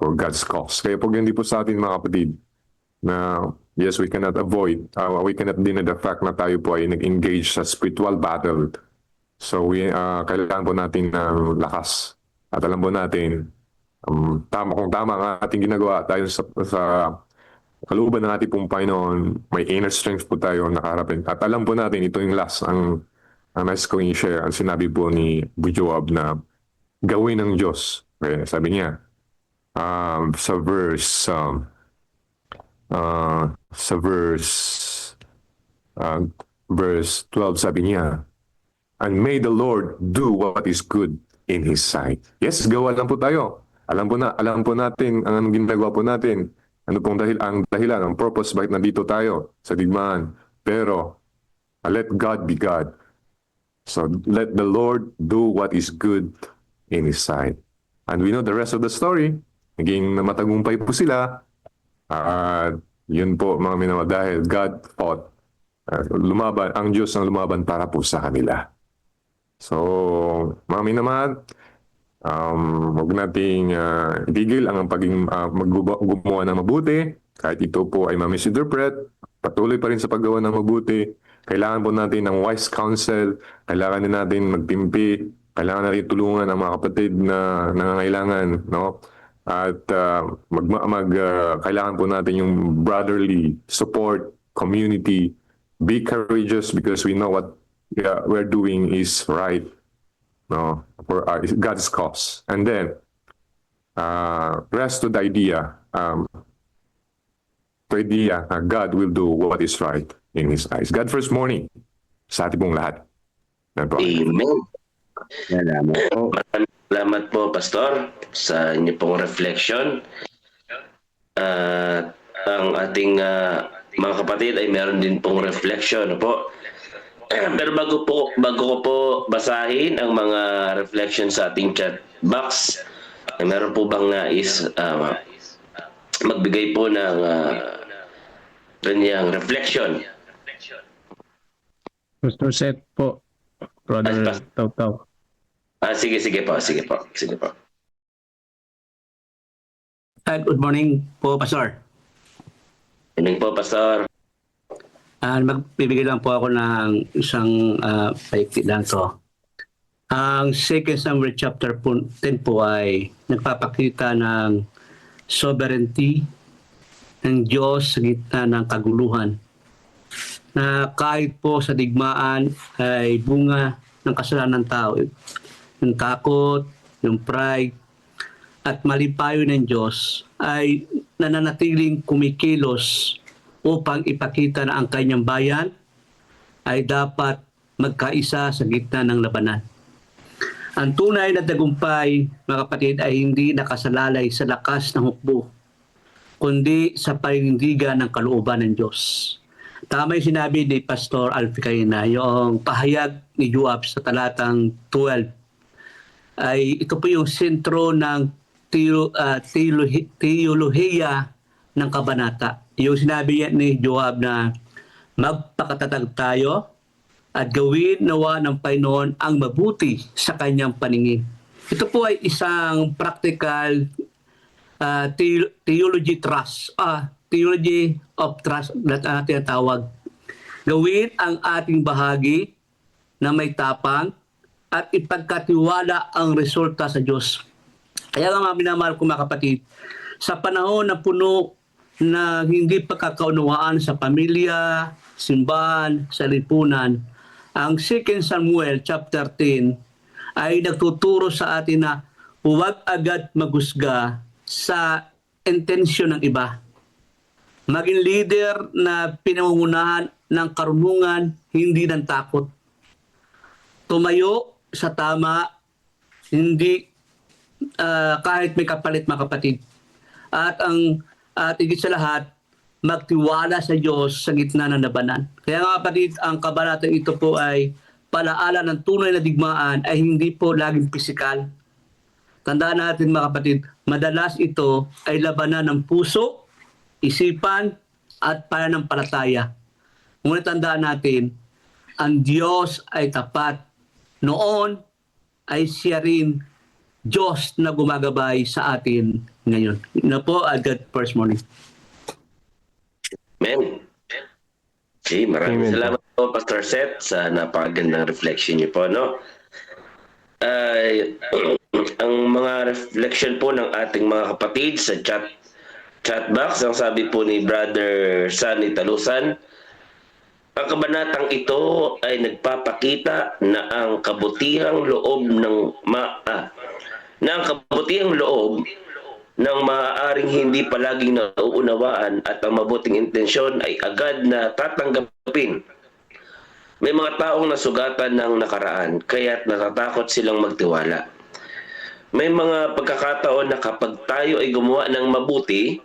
for God's cause. Kaya po hindi po sa atin mga kapatid na yes, we cannot deny the fact na tayo po ay nag-engage sa spiritual battle. So, kailangan po natin ng lakas. At alam po natin, kung tama ang ating ginagawa tayo sa kalooban ng ating pong Panginoon, may inner strength po tayo nakaharapin. At alam po natin, ito yung last, ang nice ko i-share, ang sinabi po ni Joab na gawin ng Diyos. Okay, sabi niya, sa verse 12, sabi niya, and may the Lord do what is good in His sight. Yes, gawa lang po tayo. Alam po natin ang ginagawa po natin. Ano pong ang dahilan, ang purpose, bakit nandito tayo sa digmaan. Pero, let God be God. So, let the Lord do what is good in His sight. And we know the rest of the story. Naging matagumpay po sila. Yun po, mga minawa, dahil God fought. Lumaban, ang Diyos ang lumaban para po sa kanila. So, mga minaman, huwag nating itigil ang gumawa ng mabuti. Kahit ito po ay ma-misinterpret, patuloy pa rin sa paggawa ng mabuti. Kailangan po natin ng wise counsel. Kailangan din natin magtimpi. Kailangan natin tulungan ang mga kapatid na nangangailangan, no? At kailangan po natin yung brotherly support, community. Be courageous because we know what we're doing is right, no, for God's cause. And then, rest to the idea, God will do what is right in His eyes. God first morning sa ating pong lahat. Amen. Salamat po. Maraming salamat po, Pastor, sa inyo pong reflection. Ang ating mga kapatid ay meron din pong reflection po. Pero bago ko po basahin ang mga reflection sa ating chat box, ay meron po bang nais magbigay po ng kanyang reflection? Pastor Seth po. Brother Taw. Sige po. Good morning po, Pastor. Morning po, Pastor. Magbibigay lang po ako ng isang paikli lang to. Ang 2 Samuel chapter 10 po ay nagpapakita ng sovereignty ng Diyos sa gitna ng kaguluhan. Na kahit po sa digmaan ay bunga ng kasalanan ng tao. Yung takot, yung pride, at malipayo ng Diyos ay nananatiling kumikilos upang ipakita na ang kanyang bayan ay dapat magkaisa sa gitna ng labanan. Ang tunay na tagumpay, mga kapatid, ay hindi nakasalalay sa lakas ng hukbo, kundi sa panindigan ng kalooban ng Diyos. Tama yung sinabi ni Pastor Alfie kanina, yung pahayag ni Joab sa talatang 12. Ay ito po yung sentro ng teolohiya ng kabanata. Yung sinabi ni Joab na magpakatatag tayo at gawin nawa ng Panginoon ang mabuti sa kanyang paningin. Ito po ay isang practical theology of trust na tinatawag. Gawin ang ating bahagi na may tapang at ipagkatiwala ang resulta sa Diyos. Kaya nga mga minamahal ko mga kapatid, sa panahon na puno na hindi pagkakaunawaan sa pamilya, simbahan, sa lipunan, ang 2 Samuel chapter 10 ay nagtuturo sa atin na huwag agad maghusga sa intensyon ng iba. Maging leader na pinangungunahan ng karunungan, hindi ng takot. Tumayo sa tama, hindi kahit may kapalit mga kapatid. At higit sa lahat, magtiwala sa Diyos sa gitna ng labanan. Kaya nga kapatid, ang kabanata ito po ay palaala ng tunay na digmaan ay hindi po laging pisikal. Tandaan natin mga kapatid, madalas ito ay labanan ng puso, isipan, at pananampalataya. Ngunit tandaan natin, ang Diyos ay tapat. Noon ay siya rin Diyos na gumagabay sa atin ngayon. Na po, God first morning. Amen. Okay, maraming Amen. salamat po, Pastor Seth, sa napakagandang reflection niyo po, no? Ang mga reflection po ng ating mga kapatid sa chat box, ang sabi po ni Brother Sunny Talusan, ang kabanatang ito ay nagpapakita na ang kabutihang loob ng maaaring hindi palaging nauunawaan at ang mabuting intensyon ay agad na tatanggapin. May mga taong nasugatan ng nakaraan, kaya't natatakot silang magtiwala. May mga pagkakataon na kapag tayo ay gumawa ng mabuti,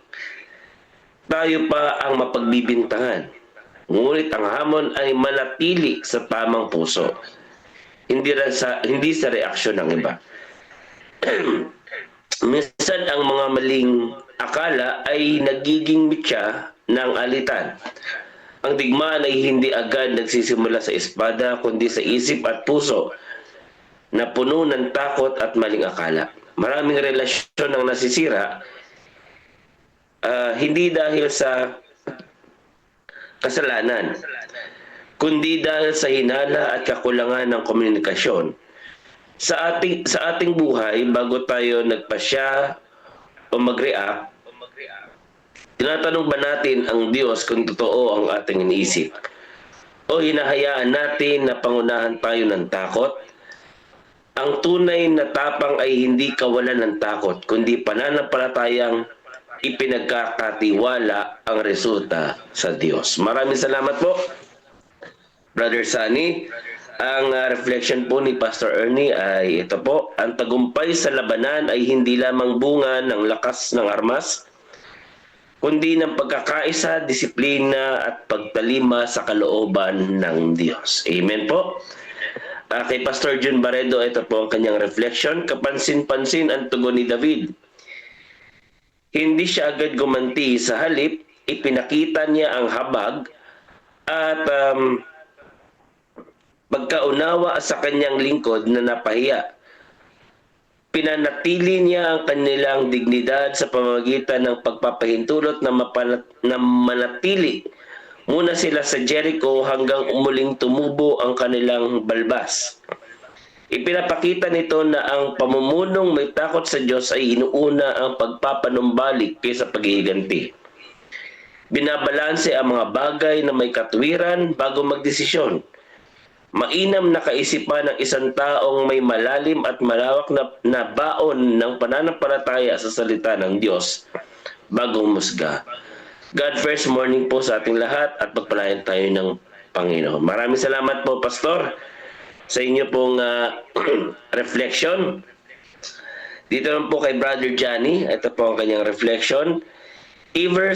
tayo pa ang mapagbibintangan. Ngunit ang hamon ay manatili sa tamang puso, hindi sa reaksyon ng iba. Minsan ang mga maling akala ay nagiging mitya ng alitan. Ang digmaan ay hindi agad nagsisimula sa espada, kundi sa isip at puso na puno ng takot at maling akala. Maraming relasyon ang nasisira, hindi dahil sa kasalanan, kundi dahil sa hinala at kakulangan ng komunikasyon. Sa ating buhay, bago tayo nagpasya o mag-react, tinatanong ba natin ang Diyos kung totoo ang ating iniisip? O hinahayaan natin na pangunahan tayo ng takot? Ang tunay na tapang ay hindi kawalan ng takot, kundi pananampalatayang ipinagkakatiwala ang resulta sa Diyos. Maraming salamat po, Brother Sunny. Ang reflection po ni Pastor Ernie ay ito po, ang tagumpay sa labanan ay hindi lamang bunga ng lakas ng armas, kundi ng pagkakaisa, disiplina at pagtalima sa kalooban ng Diyos. Amen po. Kay Pastor Jun Barredo, ito po ang kanyang reflection. Kapansin-pansin ang tugon ni David. Hindi siya agad gumanti, sa halip, ipinakita niya ang habag at pagkaunawa sa kanyang lingkod na napahiya. Pinanatili niya ang kanilang dignidad sa pamamagitan ng pagpapahintulot na manatili muna sila sa Jericho hanggang umuling tumubo ang kanilang balbas. Ipinapakita nito na ang pamumunong may takot sa Diyos ay inuuna ang pagpapanumbalik kaysa paghihiganti. Binabalanse ang mga bagay na may katuwiran bago magdesisyon. Mainam na kaisipan ng isang taong may malalim at malawak na baon ng pananampalataya sa salita ng Diyos bago humusga. God first morning po sa ating lahat at pagpalain tayo ng Panginoon. Maraming salamat po, Pastor, sa inyo pong reflection. Dito naman po kay Brother Johnny, ito po ang kanyang reflection. Evil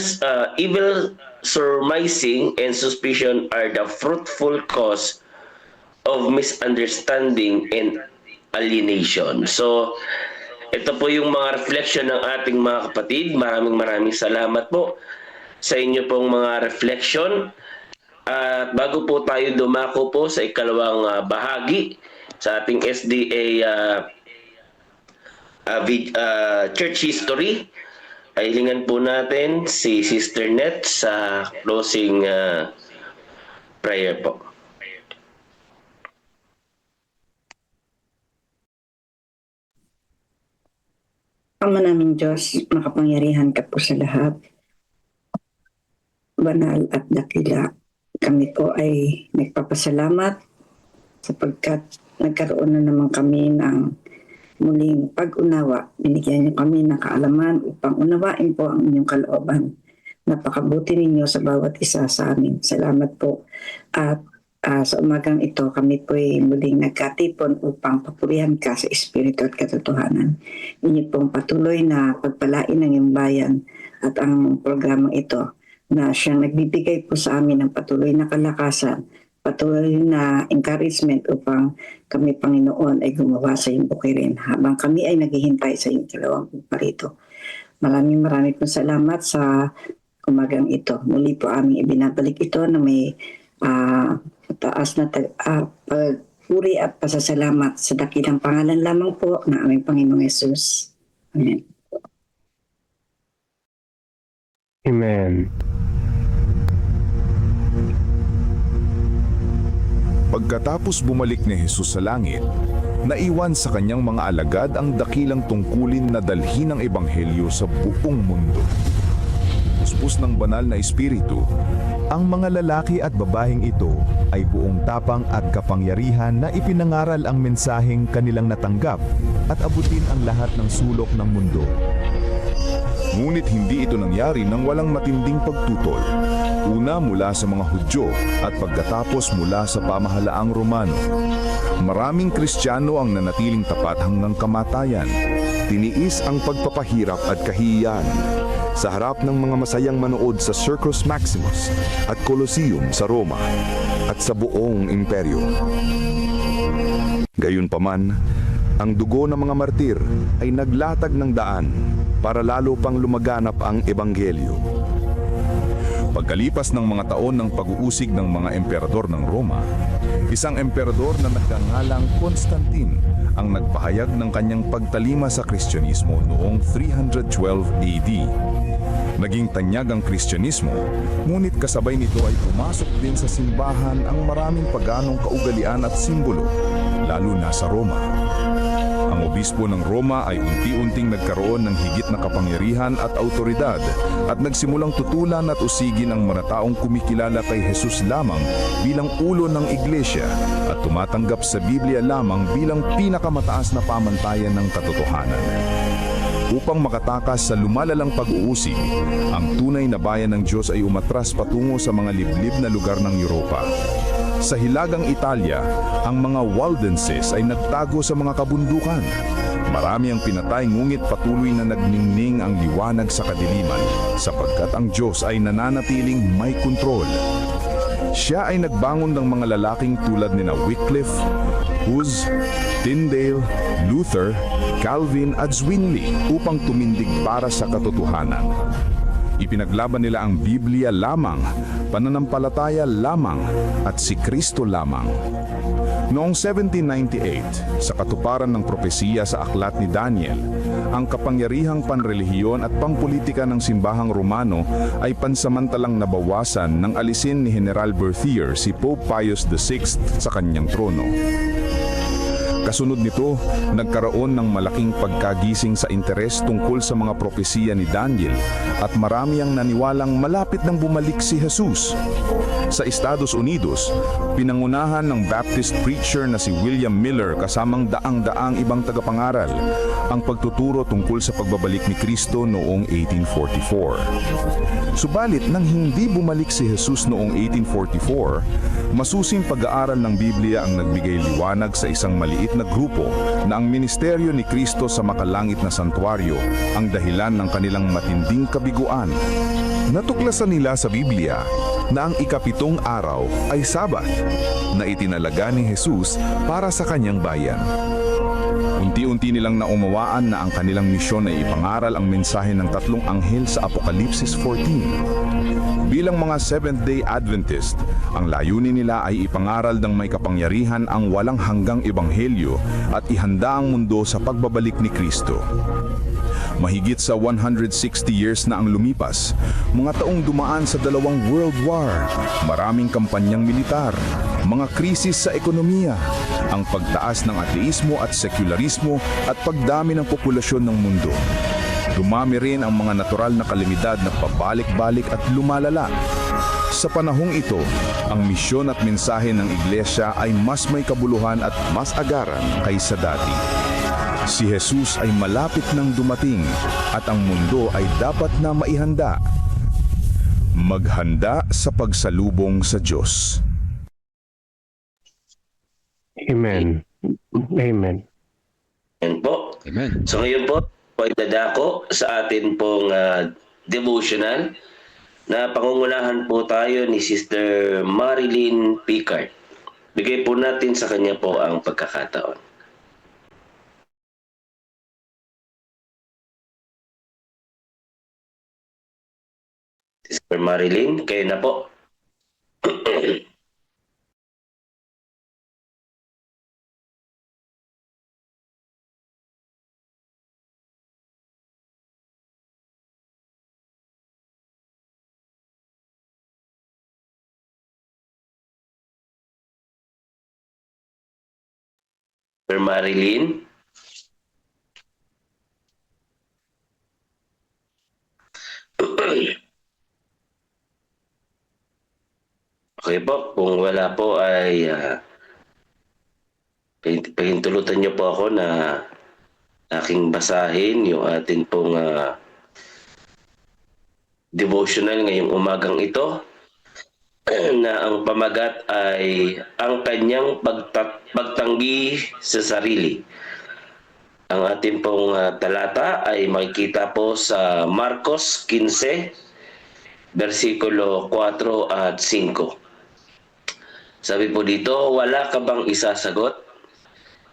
surmising and suspicion are the fruitful cause of misunderstanding and alienation. So, ito po yung mga reflection ng ating mga kapatid. Maraming salamat po sa inyo pong mga reflection. At bago po tayo dumako po sa ikalawang bahagi sa ating SDA Church History, ay hilingan po natin si Sister Net sa closing prayer po. Ama naming Diyos, makapangyarihan ka po sa lahat. Banal at dakila, kami po ay nagpapasalamat sapagkat nagkaroon na naman kami ng muling pag-unawa. Binigyan niyo kami ng kaalaman upang unawain po ang inyong kalooban. Napakabuti ninyo sa bawat isa sa amin. Salamat po. At sa umagang ito, kami po ay muling nagkatipon upang papurihan ka sa Espiritu at katotohanan. Inyo pong patuloy na pagpalain ng iyong bayan at ang programang ito na siyang nagbibigay po sa amin ng patuloy na kalakasan, patuloy na encouragement upang kami, Panginoon, ay gumawa sa iyong bukirin habang kami ay naghihintay sa iyong kalawang parito. Maraming pong salamat sa umagang ito. Muli po aming ibinabalik ito na may taas na pagpuri at pasasalamat sa dakilang pangalan lamang po ng aming Panginoong Yesus. Amen. Amen. Pagkatapos bumalik ni Jesus sa langit, naiwan sa kanyang mga alagad ang dakilang tungkulin na dalhin ang ebanghelyo sa buong mundo. Puspos ng banal na espiritu, ang mga lalaki at babaeng ito ay buong tapang at kapangyarihan na ipinangaral ang mensaheng kanilang natanggap at abutin ang lahat ng sulok ng mundo. Ngunit hindi ito nangyari nang walang matinding pagtutol. Una mula sa mga Hudyo at pagkatapos mula sa pamahalaang Romano. Maraming Kristiyano ang nanatiling tapat hanggang kamatayan. Tiniis ang pagpapahirap at kahihiyan sa harap ng mga masayang manood sa Circus Maximus at Colosseum sa Roma at sa buong imperyo. Gayunpaman, ang dugo ng mga martir ay naglatag ng daan para lalo pang lumaganap ang ebanghelyo. Pagkalipas ng mga taon ng pag-uusig ng mga emperador ng Roma, isang emperador na nagngangalang Constantine ang nagpahayag ng kanyang pagtalima sa Kristyanismo noong 312 AD. Naging tanyag ang Kristyanismo, ngunit kasabay nito ay pumasok din sa simbahan ang maraming paganong kaugalian at simbolo, lalo na sa Roma. Ang obispo ng Roma ay unti-unting nagkaroon ng higit na kapangyarihan at autoridad at nagsimulang tutulan at usigin ang mga taong kumikilala kay Jesus lamang bilang ulo ng iglesia at tumatanggap sa Biblia lamang bilang pinakamataas na pamantayan ng katotohanan. Upang makatakas sa lumalalang pag-uusig, ang tunay na bayan ng Diyos ay umatras patungo sa mga liblib na lugar ng Europa. Sa hilagang Italia, ang mga Waldenses ay nagtago sa mga kabundukan. Marami ang pinatay ngunit patuloy na nagningning ang liwanag sa kadiliman sapagkat ang Diyos ay nananatiling may kontrol. Siya ay nagbangon ng mga lalaking tulad ni Wycliffe, Hus, Tyndale, Luther, Calvin at Zwingli upang tumindig para sa katotohanan. Ipinaglaban nila ang Biblia lamang, pananampalataya lamang at si Kristo lamang. Noong 1798, sa katuparan ng propesiya sa aklat ni Daniel, ang kapangyarihang panrelihiyon at pampolitika ng simbahang Romano ay pansamantalang nabawasan nang alisin ni General Berthier si Pope Pius VI sa kanyang trono. Kasunod nito, nagkaroon ng malaking pagkagising sa interes tungkol sa mga propesiya ni Daniel at marami ang naniwalang malapit nang bumalik si Jesus. Sa Estados Unidos, pinangunahan ng Baptist preacher na si William Miller kasamang daang-daang ibang tagapangaral ang pagtuturo tungkol sa pagbabalik ni Kristo noong 1844. Subalit nang hindi bumalik si Jesus noong 1844, masusing pag-aaral ng Biblia ang nagbigay liwanag sa isang maliit na grupo na ang ministeryo ni Kristo sa makalangit na santuaryo ang dahilan ng kanilang matinding kabiguan. Natuklasan nila sa Biblia na ang ikapitong araw ay Sabat na itinalaga ni Jesus para sa kanyang bayan. Unti-unti nilang naunawaan na ang kanilang misyon ay ipangaral ang mensahe ng tatlong anghel sa Apokalipsis 14. Bilang mga Seventh-day Adventist, ang layunin nila ay ipangaral ng may kapangyarihan ang walang hanggang ebanghelyo at ihanda ang mundo sa pagbabalik ni Kristo. Mahigit sa 160 years na ang lumipas, mga taong dumaan sa dalawang World War, maraming kampanyang militar, mga krisis sa ekonomiya, ang pagtaas ng ateismo at sekularismo at pagdami ng populasyon ng mundo. Dumami rin ang mga natural na kalamidad na pabalik-balik at lumalala. Sa panahong ito, ang misyon at mensahe ng iglesia ay mas may kabuluhan at mas agaran kaysa dati. Si Jesus ay malapit nang dumating at ang mundo ay dapat na maihanda. Maghanda sa pagsalubong sa Diyos. Amen. Amen. Yan po. Amen. So ngayon po, ay dadako sa atin pong devotional na pangungunahan po tayo ni Sister Marilyn Picard. Bigay po natin sa kanya po ang pagkakataon. Sister Marilyn, kayo na po. Sister Marilyn. Okay po, kung wala po ay pahintulutan niyo po ako na aking basahin yung atin pong devotional ngayong umagang ito na ang pamagat ay ang kanyang pagtanggi sa sarili. Ang atin pong talata ay makikita po sa Marcos 15, versikulo 4 at 5. Sabi po dito, wala ka bang isasagot?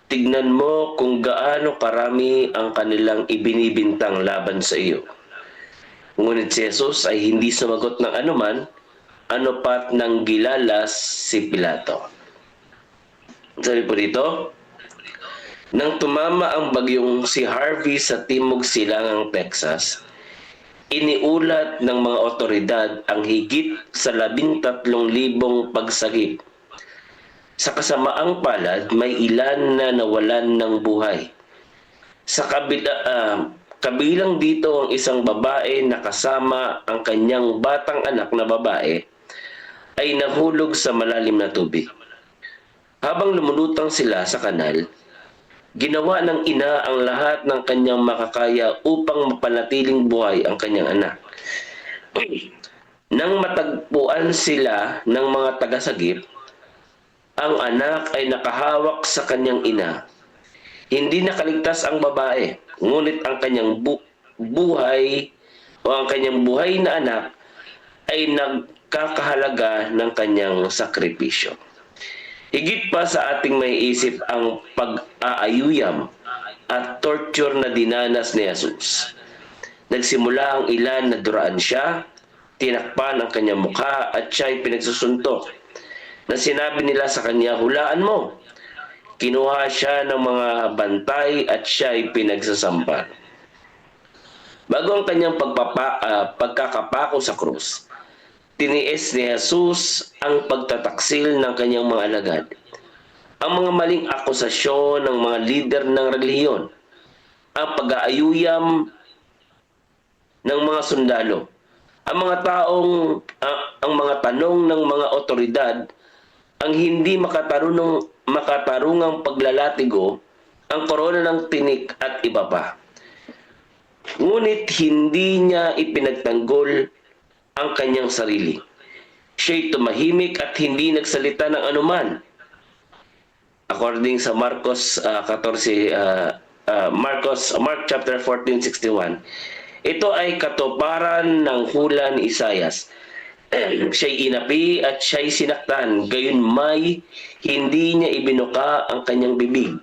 Tignan mo kung gaano karami ang kanilang ibinibintang laban sa iyo. Ngunit si Jesus ay hindi sumagot ng anuman, ano pat nang gilalas si Pilato. Sabi po dito, nang tumama ang bagyong si Harvey sa timog silangang Texas, iniulat ng mga otoridad ang higit sa 13,000 pagsagip. Sa kasamaang palad, may ilan na nawalan ng buhay. Sa kabilang dito ang isang babae na kasama ang kanyang batang anak na babae ay nahulog sa malalim na tubig. Habang lumulutang sila sa kanal, ginawa ng ina ang lahat ng kanyang makakaya upang mapanatiling buhay ang kanyang anak. Nang matagpuan sila ng mga tagasagip, ang anak ay nakahawak sa kanyang ina. Hindi nakaligtas ang babae, ngunit ang kanyang buhay na anak ay nagkakahalaga ng kanyang sakripisyo. Higit pa sa ating may isip ang pag-aayuyam at torture na dinanas ni Jesus. Nagsimula ang ilan na duraan siya, tinakpan ang kanyang mukha at siya'y pinagsusuntok. Na sinabi nila sa kanya, hulaan mo. Kinuha siya ng mga bantay at siya'y pinagsasampal. Bago ang kanyang pagkakapako sa krus, tiniis ni Jesus ang pagtataksil ng kanyang mga alagad. ang mga maling akusasyon ng mga lider ng relihiyon, ang pag-aayuyam ng mga sundalo, ang mga tanong ng mga otoridad, ang hindi makatarungang paglalatigo, ang korona ng tinik at iba pa. Ngunit hindi niya ipinagtanggol ang kanyang sarili. Siya'y tumahimik at hindi nagsalita ng anuman. According sa Mark chapter 14:61. Ito ay katuparan ng hula ni Isayas. Siya'y inapi at siya'y sinaktan, gayunmay hindi niya ibinuka ang kanyang bibig.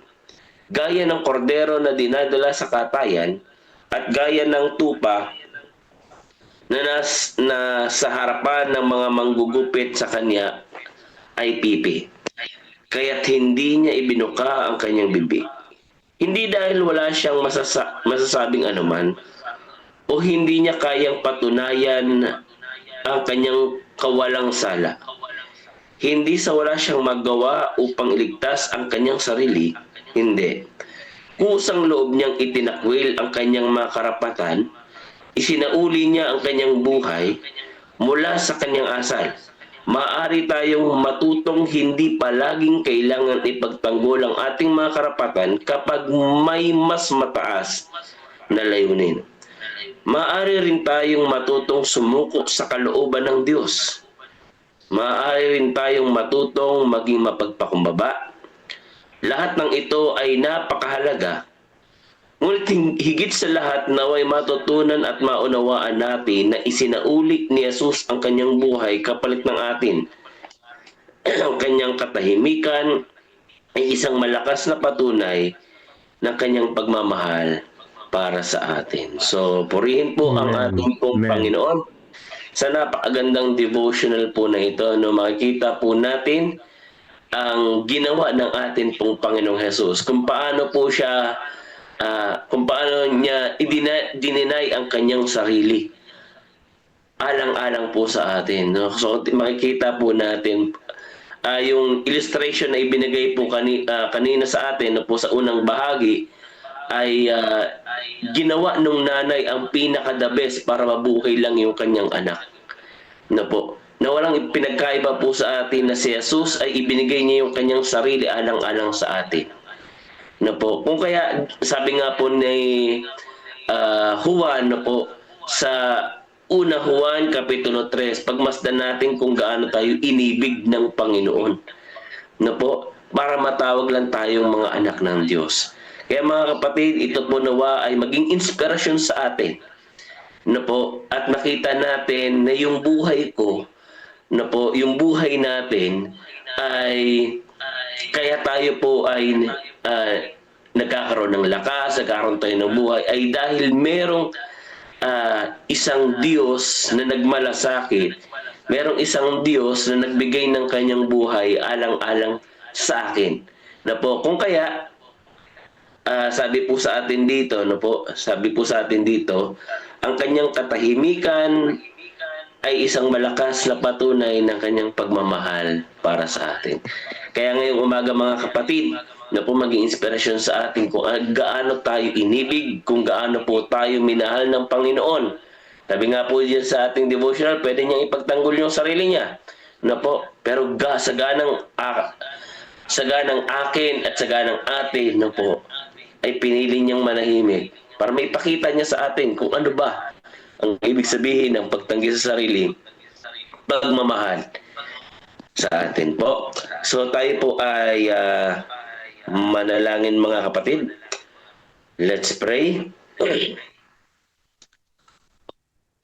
Gaya ng kordero na dinadala sa katayan at gaya ng tupa na sa harapan ng mga manggugupit sa kanya ay pipi. Kaya't hindi niya ibinuka ang kanyang bibig. Hindi dahil wala siyang masasabing anuman o hindi niya kayang patunayan ang kanyang kawalang sala. Hindi sa wala siyang magawa upang iligtas ang kanyang sarili, hindi. Kusang loob niyang itinakwil ang kanyang mga karapatan, isinauli niya ang kanyang buhay mula sa kanyang asal. Maaari tayong matutong hindi palaging kailangan ipagtanggol ang ating mga karapatan kapag may mas mataas na layunin. Maaari rin tayong matutong sumuko sa kalooban ng Diyos. Maaari rin tayong matutong maging mapagpakumbaba. Lahat ng ito ay napakahalaga. Ngunit higit sa lahat naway matutunan at maunawaan natin na isinauli ni Jesus ang kanyang buhay kapalit ng atin. Ang kanyang katahimikan ay isang malakas na patunay ng kanyang pagmamahal para sa atin. So, purihin po ang ating pong Panginoon. Sa napakagandang devotional po na ito, makikita po natin ang ginawa ng ating pong Panginoong Jesus. Kung paano po siya kung paano niya dininay ang kanyang sarili alang-alang po sa atin, no? So makikita po natin yung illustration na ibinigay po kanina sa atin, no, po sa unang bahagi ay ginawa nung nanay ang pinaka-the best para mabuhay lang yung kanyang anak, no po, na walang pinagkaiba po sa atin na si Jesus ay ibinigay niya yung kanyang sarili alang-alang sa atin. No po. Kung kaya sabi nga po ni Juan, no po, sa una Juan kapitulo 3, pagmasdan natin kung gaano tayo inibig ng Panginoon. No po, para matawag lang tayong mga anak ng Diyos. Kaya mga kapatid, ito po nawa ay maging inspirasyon sa atin. No po, at nakita natin na yung buhay ko, no po, yung buhay natin ay kaya tayo po ay nagkakaroon ng lakas, nagkakaroon tayo ng buhay, ay dahil merong isang Diyos na nagmalasakit, merong isang Diyos na nagbigay ng kanyang buhay alang-alang sa akin. Na po, kung kaya, sabi po sa atin dito, no po, sabi po sa atin dito, ang kanyang katahimikan ay isang malakas na patunay ng kanyang pagmamahal para sa atin. Kaya ngayong umaga mga kapatid, na po maging inspirasyon sa atin kung gaano tayo inibig, kung gaano po tayo minahal ng Panginoon. Sabi nga po dyan sa ating devotional, pwede niyang ipagtanggol yung sarili niya. Na po, pero saganang akin at saganang atin, na po, ay pinili niyang manahimik para may pakita niya sa atin kung ano ba ang ibig sabihin ng pagtanggi sa sarili, pagmamahal sa atin po. So tayo po ay manalangin mga kapatid. Let's pray.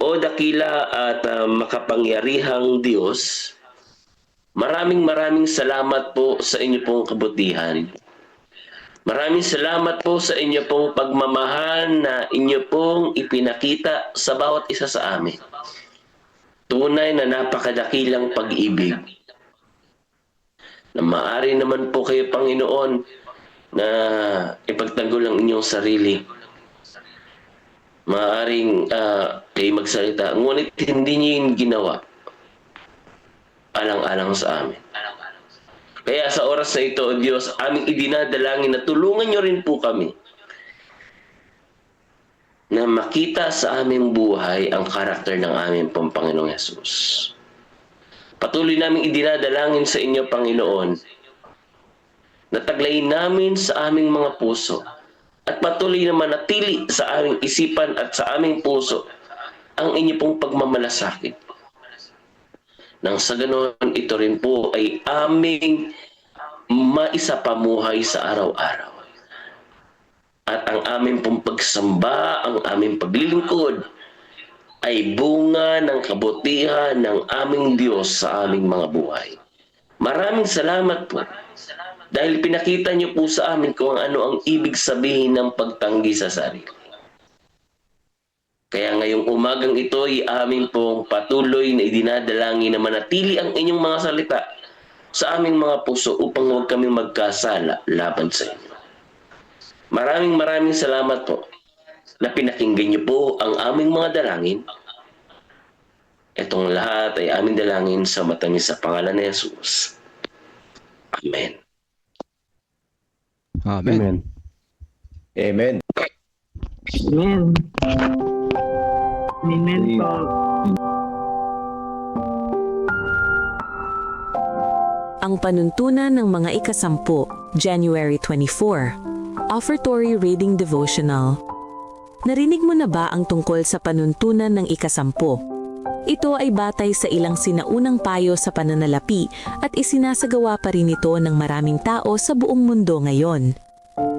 O dakila at makapangyarihang Diyos, maraming salamat po sa inyo pong kabutihan. Maraming salamat po sa inyo pong pagmamahal na inyo pong ipinakita sa bawat isa sa amin. Tunay na napakadakilang pag-ibig. Na maaari naman po kayo, Panginoon, na ipagtanggol ang inyong sarili. Maaaring kayo magsalita, ngunit hindi niyo yung ginawa alang-alang sa amin. Kaya sa oras na ito, O Diyos, aming idinadalangin na tulungan niyo rin po kami na makita sa aming buhay ang karakter ng aming Panginoong Yesus. Patuloy naming idinadalangin sa inyo, Panginoon, na taglayin namin sa aming mga puso at patuloy na manatili sa aming isipan at sa aming puso ang inyo pong pagmamalasakit. Nang sa ganoon, ito rin po ay aming maisapamuhay sa araw-araw. At ang aming pong pagsamba, ang aming paglilingkod, ay bunga ng kabutihan ng aming Diyos sa aming mga buhay. Maraming salamat po dahil pinakita niyo po sa amin kung ano ang ibig sabihin ng pagtanggi sa sarili. Kaya ngayong umagang ito ay amin pong patuloy na idinadalangin na manatili ang inyong mga salita sa aming mga puso upang huwag kami magkasala laban sa inyo. Maraming salamat po na pinakinggan niyo po ang aming mga dalangin. Itong lahat ay aming dalangin sa matamis sa pangalan ni Jesus. Amen. Amen. Amen. Amen. Amen po. Ang panuntunan ng mga ikasampu, January 24. Offertory Reading Devotional. Narinig mo na ba ang tungkol sa panuntunan ng ikasampu? Ito ay batay sa ilang sinaunang payo sa pananalapi at isinasagawa pa rin ito ng maraming tao sa buong mundo ngayon.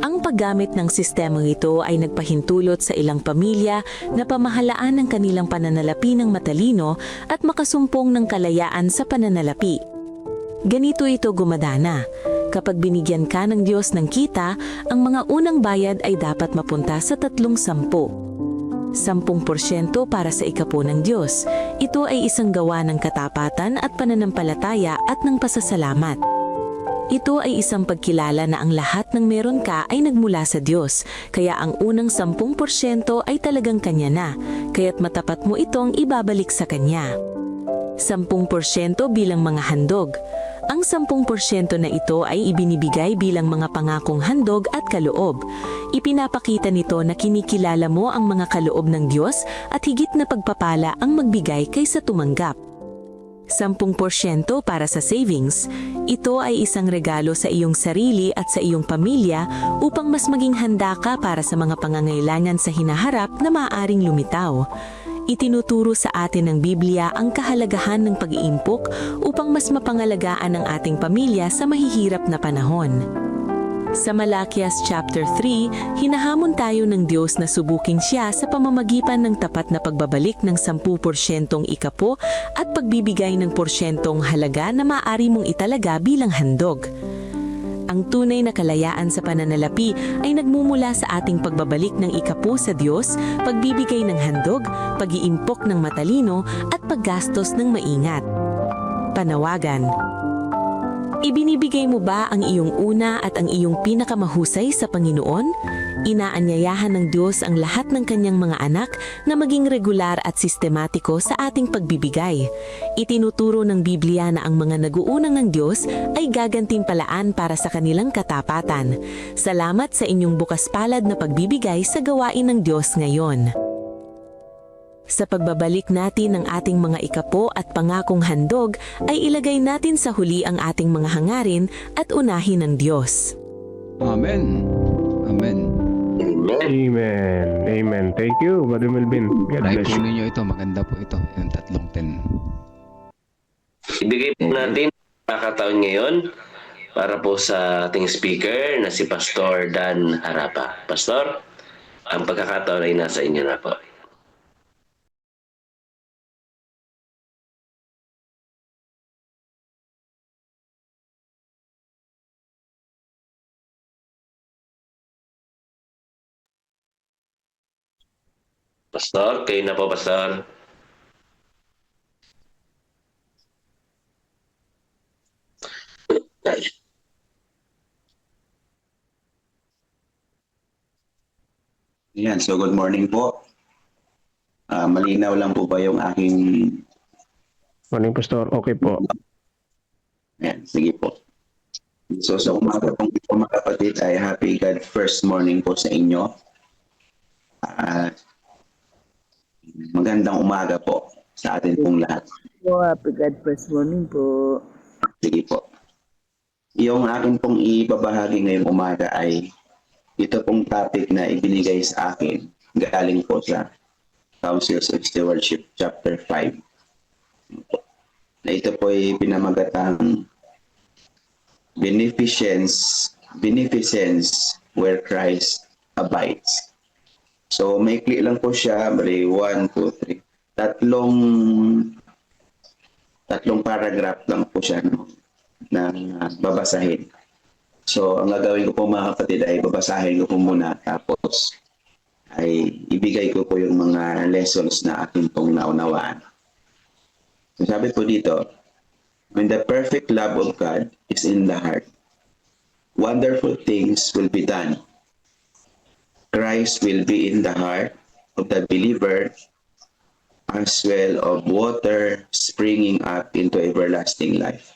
Ang paggamit ng sistemang ito ay nagpahintulot sa ilang pamilya na pamahalaan ng kanilang pananalapi ng matalino at makasumpong ng kalayaan sa pananalapi. Ganito ito gumadana. Kapag binigyan ka ng Diyos ng kita, ang mga unang bayad ay dapat mapunta sa 30. 10% para sa ikapo ng Diyos. Ito ay isang gawa ng katapatan at pananampalataya at ng pasasalamat. Ito ay isang pagkilala na ang lahat ng meron ka ay nagmula sa Diyos, kaya ang unang 10% ay talagang Kanya na, kaya't matapat mo itong ibabalik sa Kanya. 10% bilang mga handog. Ang 10% na ito ay ibinibigay bilang mga pangakong handog at kaloob. Ipinapakita nito na kinikilala mo ang mga kaloob ng Diyos at higit na pagpapala ang magbigay kaysa tumanggap. 10% para sa savings. Ito ay isang regalo sa iyong sarili at sa iyong pamilya upang mas maging handa ka para sa mga pangangailangan sa hinaharap na maaaring lumitaw. Itinuturo sa atin ng Biblia ang kahalagahan ng pag-iimpok upang mas mapangalagaan ang ating pamilya sa mahihirap na panahon. Sa Malakias chapter 3, hinahamon tayo ng Diyos na subukin siya sa pamamagitan ng tapat na pagbabalik ng 10% ikapo at pagbibigay ng porsyentong halaga na maaari mong italaga bilang handog. Ang tunay na kalayaan sa pananalapi ay nagmumula sa ating pagbabalik ng ikapo sa Diyos, pagbibigay ng handog, pag-iimpok ng matalino at paggastos ng maingat. Panawagan. Ibinibigay mo ba ang iyong una at ang iyong pinakamahusay sa Panginoon? Inaanyayahan ng Diyos ang lahat ng kanyang mga anak na maging regular at sistematiko sa ating pagbibigay. Itinuturo ng Biblia na ang mga naguunang ng Diyos ay gagantimpalaan para sa kanilang katapatan. Salamat sa inyong bukas palad na pagbibigay sa gawain ng Diyos ngayon. Sa pagbabalik natin ng ating mga ikapo at pangakong handog, ay ilagay natin sa huli ang ating mga hangarin at unahin ng Diyos. Amen. Amen. Amen. Amen. Thank you, Brother Melvin. God Try bless po you. ninyo ito. Maganda po ito. Yung 3:10. Ibigay po natin pagkakataon ngayon para po sa ating speaker na si Pastor Dan Harapa. Pastor, ang pagkakataon ay nasa inyo na po. Pastor, kayo na po, Pastor. Ayan, so good morning po. Malinaw lang po ba yung aking... Morning, Pastor. Okay po. Ayan, sige po. So sa umaga pong ito mga kapatid ay happy God first morning po sa inyo. At magandang umaga po sa atin pong lahat. Happy God first morning po. Sige po. Yung akin pong ibabahagi ngayong umaga ay ito pong topic na ibinigay sa akin galing po sa Councils of Stewardship chapter 5. Na ito po ay pinamagatang beneficence where Christ abides. So maikli lang po siya, bali 1, 2, 3. Tatlong paragraph lang po siya na babasahin. So ang gagawin ko po mga kapatid ay babasahin ko po muna tapos ay ibigay ko po yung mga lessons na akin pong naunawaan. So sabi po dito, when the perfect love of God is in the heart, wonderful things will be done. Christ will be in the heart of the believer as well of water springing up into everlasting life.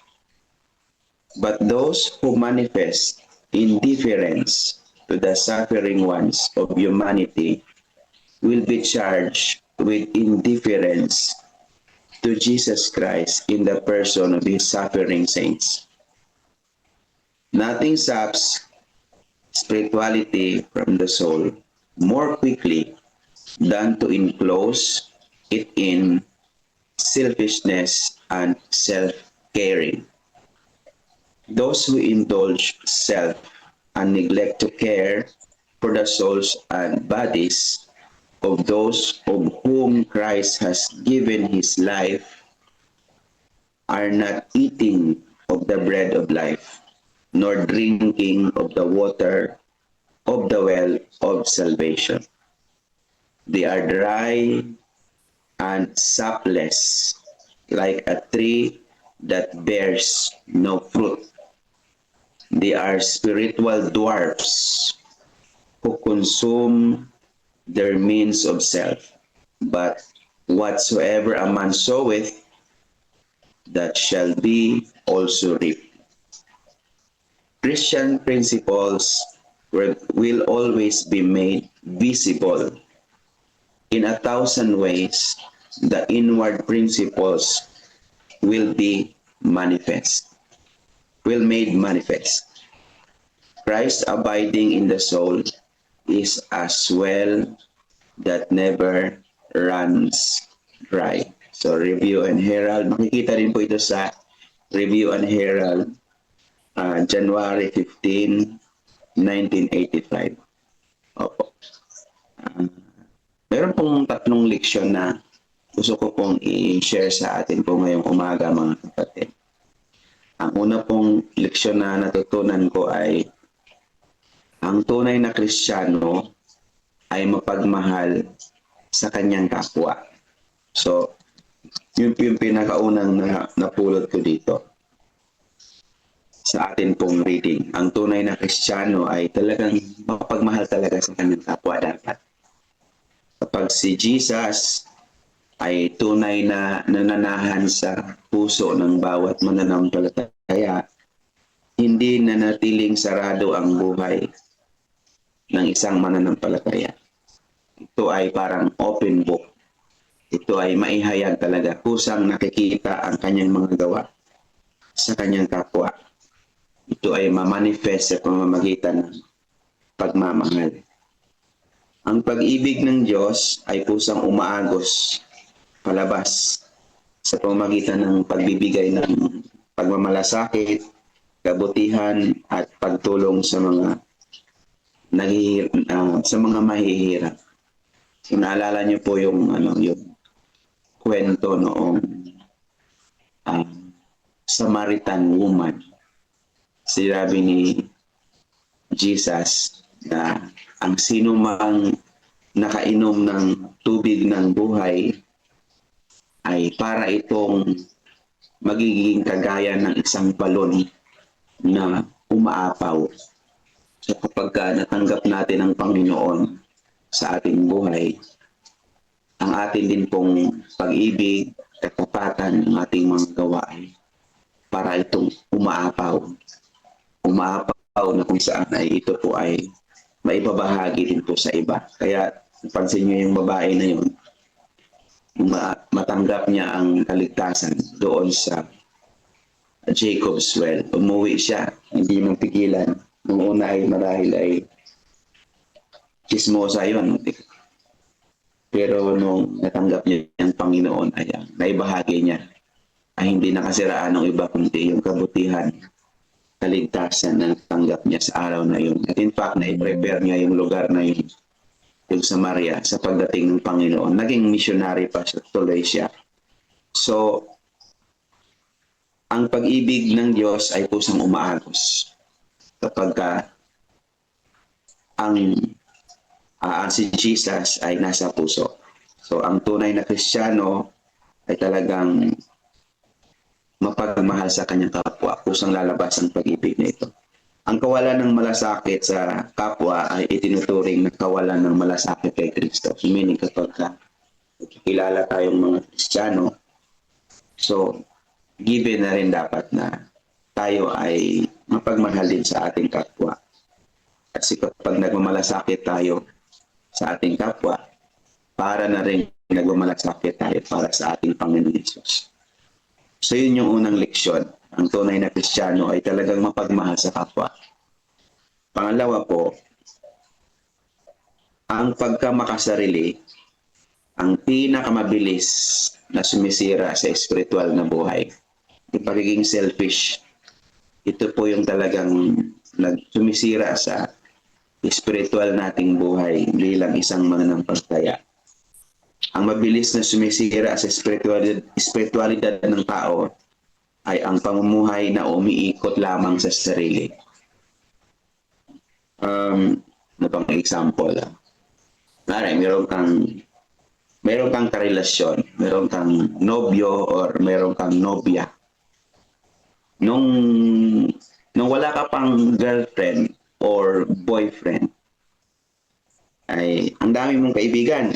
But those who manifest indifference to the suffering ones of humanity will be charged with indifference to Jesus Christ in the person of his suffering saints. Nothing saps spirituality from the soul more quickly than to enclose it in selfishness and self-caring. Those who indulge self and neglect to care for the souls and bodies of those of whom Christ has given his life are not eating of the bread of life, nor drinking of the water of the well of salvation. They are dry and sapless, like a tree that bears no fruit. They are spiritual dwarfs who consume their means of self. But whatsoever a man soweth, that shall be also reap. Christian principles will always be made visible. In 1,000 ways, the inward principles will be made manifest. Christ abiding in the soul is as well that never runs dry. So Review and Herald, makikita rin po ito sa Review and Herald, January 15, 1985. Opo. Meron pong 3 leksyon na gusto ko pong i-share sa atin po ngayong umaga mga kapatid. Ang una pong leksyon na natutunan ko ay ang tunay na Kristiyano ay mapagmahal sa kanyang kapwa. So, yun po yung pinakaunang napulot ko dito sa atin pong reading. Ang tunay na Kristiyano ay talagang mapagmahal talaga sa kanyang kapwa dapat. Kapag si Jesus ay tunay na nananahan sa puso ng bawat mananampalataya, hindi nanatiling sarado ang buhay ng isang mananampalataya. Ito ay parang open book. Ito ay maihayag talaga. Kusang nakikita ang kanyang mga gawa sa kanyang kapwa. Ito ay mamanifest sa pamamagitan ng pagmamahal. Ang pag-ibig ng Diyos ay kusang umaagos palabas sa pamamagitan ng pagbibigay ng pagmamalasakit, kabutihan at pagtulong sa mga mahihirap. So, naalala niyo po yung yung kwento noong Samaritan woman. Sinabi ni Jesus na ang sino mang nakainom ng tubig ng buhay ay para itong magiging kagaya ng isang balon na umaapaw. So kapag natanggap natin ang Panginoon sa ating buhay, ang atin din pong pag-ibig, katapatan ng ating mga gawa ay para itong umaapaw umaapaw na kung saan ay ito po ay maibabahagi din po sa iba. Kaya pansin niyo yung babae na yun, matanggap niya ang kaligtasan doon sa Jacob's Well. Umuwi siya, hindi nang pigilan. Nung una ay marahil ay chismosa yun. Pero nung natanggap niya ang Panginoon, ay naibahagi niya ay hindi nakasiraan ng iba kundi yung kabutihan, kaligtasan na natanggap niya sa araw na yun. At in fact, na-prepare niya yung lugar na yun, yung Samaria, sa pagdating ng Panginoon. Naging missionary pa siya, tuloy siya. So, ang pag-ibig ng Diyos ay kusang umaagos kapag si Jesus ay nasa puso. So, ang tunay na Kristiyano ay talagang mapagmahal sa kanyang kapwa, kusang lalabas ang pag-ibig na ito. Ang kawalan ng malasakit sa kapwa ay itinuturing na kawalan ng malasakit kay Kristo. So, meaning kapag kilala tayong mga Kristiyano, so given na rin dapat na tayo ay mapagmahal din sa ating kapwa. Kasi kapag nagmamalasakit tayo sa ating kapwa, para na rin nagmamalasakit tayo para sa ating Panginoon Jesus. So yun yung unang leksyon. Ang tunay na Kristiyano ay talagang mapagmahal sa kapwa. Pangalawa po, ang pagkamakasarili, ang pinakamabilis na sumisira sa espiritual na buhay. Yung pagiging selfish, ito po yung talagang nagsumisira sa espiritual nating buhay bilang isang mananampalataya. Ang mabilis na sumisira sa espiritualidad ng tao ay ang pamumuhay na umiikot lamang sa sarili. Ano bang example? Meron kang karelasyon, meron kang nobyo or meron kang nobya. Nung wala ka pang girlfriend or boyfriend, ay ang dami mong kaibigan,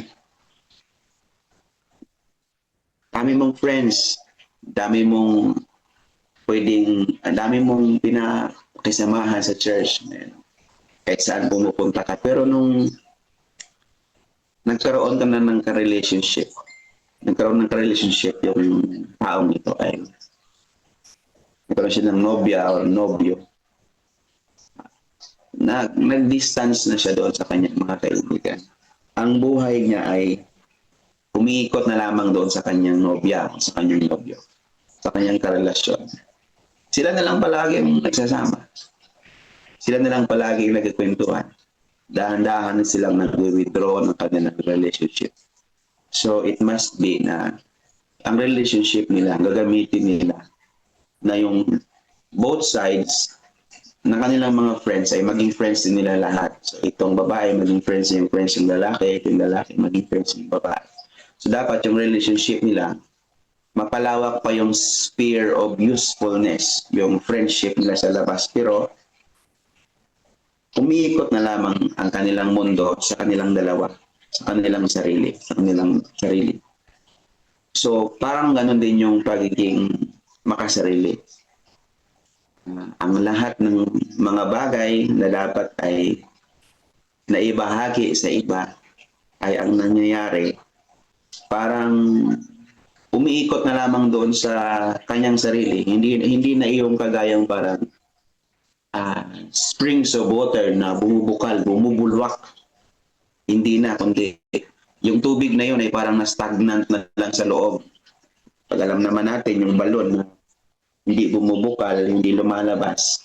dami mong friends, dami mong pinakisamahan sa church, kahit saan pumupunta ka. Pero nung nagkaroon ka na ng ka-relationship yung taong ito ay nagkaroon siya ng nobya or nobyo, nag-distance na siya doon sa kanyang mga kaibigan. Ang buhay niya ay umiikot na lamang doon sa kanyang nobya, sa kanyang nobyo, sa kanyang karelasyon. Sila na lang palagi nagsasama. Sila na lang palagi nagkikwentuhan. Dahan-dahan silang nag-withdraw ng kanilang relationship. So it must be na ang relationship nila, gagamitin nila na yung both sides na kanilang mga friends ay maging friends din nila lahat. So itong babae maging friends yung lalaki, itong lalaki maging friends yung babae. So dapat yung relationship nila, mapalawak pa yung sphere of usefulness, yung friendship nila sa labas. Pero umiikot na lamang ang kanilang mundo sa kanilang dalawa, sa kanilang sarili. So parang ganun din yung pagiging makasarili. Ang lahat ng mga bagay na dapat ay naibahagi sa iba ay ang nangyayari parang umiikot na lamang doon sa kanyang sarili. Hindi na iyong kagayang parang springs of water na bumubukal, bumubulwak. Hindi na, kundi yung tubig na yun ay parang na-stagnant na lang sa loob. Pag alam naman natin yung balon na hindi bumubukal, hindi lumalabas,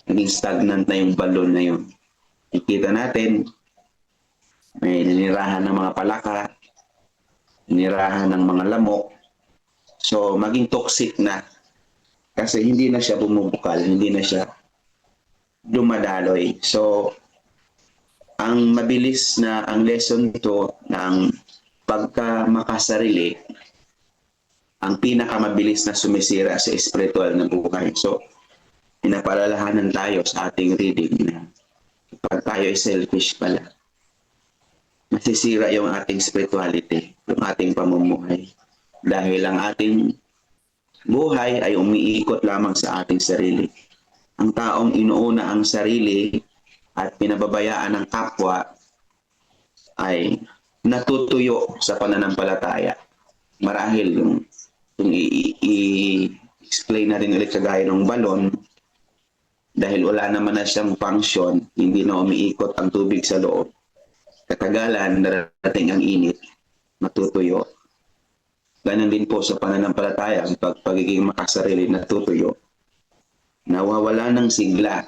naging stagnant na yung balon na yun. Ikita natin, may ninirahan ng mga palaka, ninirahan ng mga lamok. So, maging toxic na. Kasi hindi na siya bumubukal, hindi na siya dumadaloy. So, ang mabilis na ang lesson ito ng pagkamakasarili, ang pinakamabilis na sumisira sa espiritual na buhay. So, pinapaalalahanan tayo sa ating reading na pag tayo ay selfish pala, masisira yung ating spirituality, yung ating pamumuhay. Dahil ang ating buhay ay umiikot lamang sa ating sarili. ang taong inuuna ang sarili at pinababayaan ng kapwa ay natutuyo sa pananampalataya. Marahil yung i-explain na rin ulit sa gaya ng balon, dahil wala naman na siyang function, hindi na umiikot ang tubig sa loob. Katagalan, darating ang init, matutuyo. Ganun din po sa pananampalataya, ang pagiging makasarili, natutuyo. Nawawala ng sigla.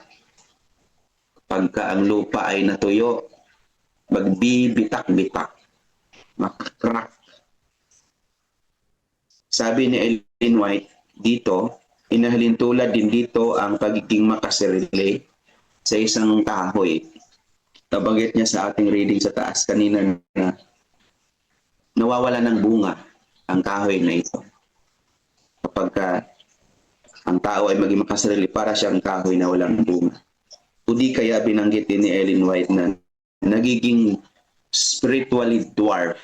Pagka ang lupa ay natuyo, magbibitak-bitak, makakrak. Sabi ni Ellen White dito, inahalintulad din dito ang pagiging makasarili sa isang kahoy. Nabanggit niya sa ating reading sa taas kanina na nawawala ng bunga ang kahoy na ito. Kapag ang tao ay maging makasarili, para siyang kahoy na walang bunga. O di kaya binanggit din ni Ellen White na nagiging spiritually dwarf.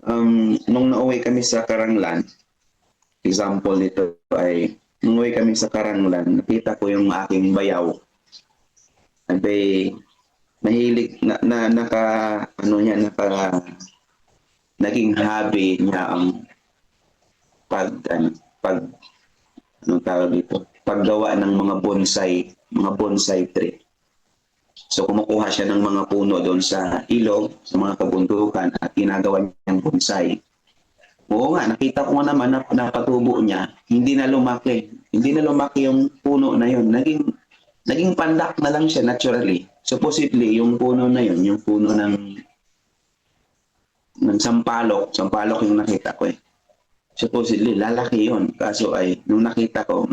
Nung nauwi kami sa Karanglan, example nito ay, nung nauwi kami sa Karanglan, nakita ko yung aking bayaw. Abay, mahilig, naging hobby niya ang paggawa ng mga bonsai tree. So kumukuha siya ng mga puno doon sa ilog, sa mga kabundukan at ginagawa niyang bonsai. Oo nga, nakita ko nga naman na napatubo niya, hindi na lumaki. Hindi na lumaki yung puno na yun. Naging pandak na lang siya naturally. Supposedly, yung puno na yun, yung puno ng sampalok yung nakita ko eh. Supposedly, lalaki yun. Kaso ay, nung nakita ko,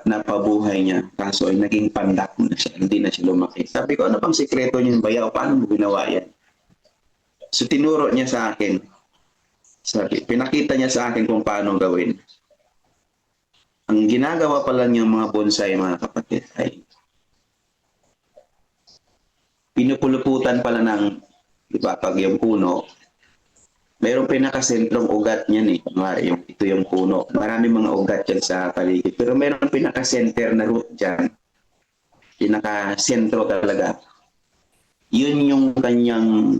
napabuhay niya. Kaso ay naging pandak na siya. Hindi na siya lumaki. Sabi ko, ano bang sikreto niya yung bayaw? Paano mo ginawa yan? So, tinuro niya sa akin. Pinakita niya sa akin kung paano gawin. Ang ginagawa pala niyang mga bonsai, mga kapatid, ay pinupuluputan pala ng, di ba, pag yung puno, mayroong pinakasentrong ugat niyan eh. Ito yung puno. Marami mga ugat dyan sa paligid. Pero mayroong pinakasenter na root dyan. Pinakasentro talaga. Yun yung kanyang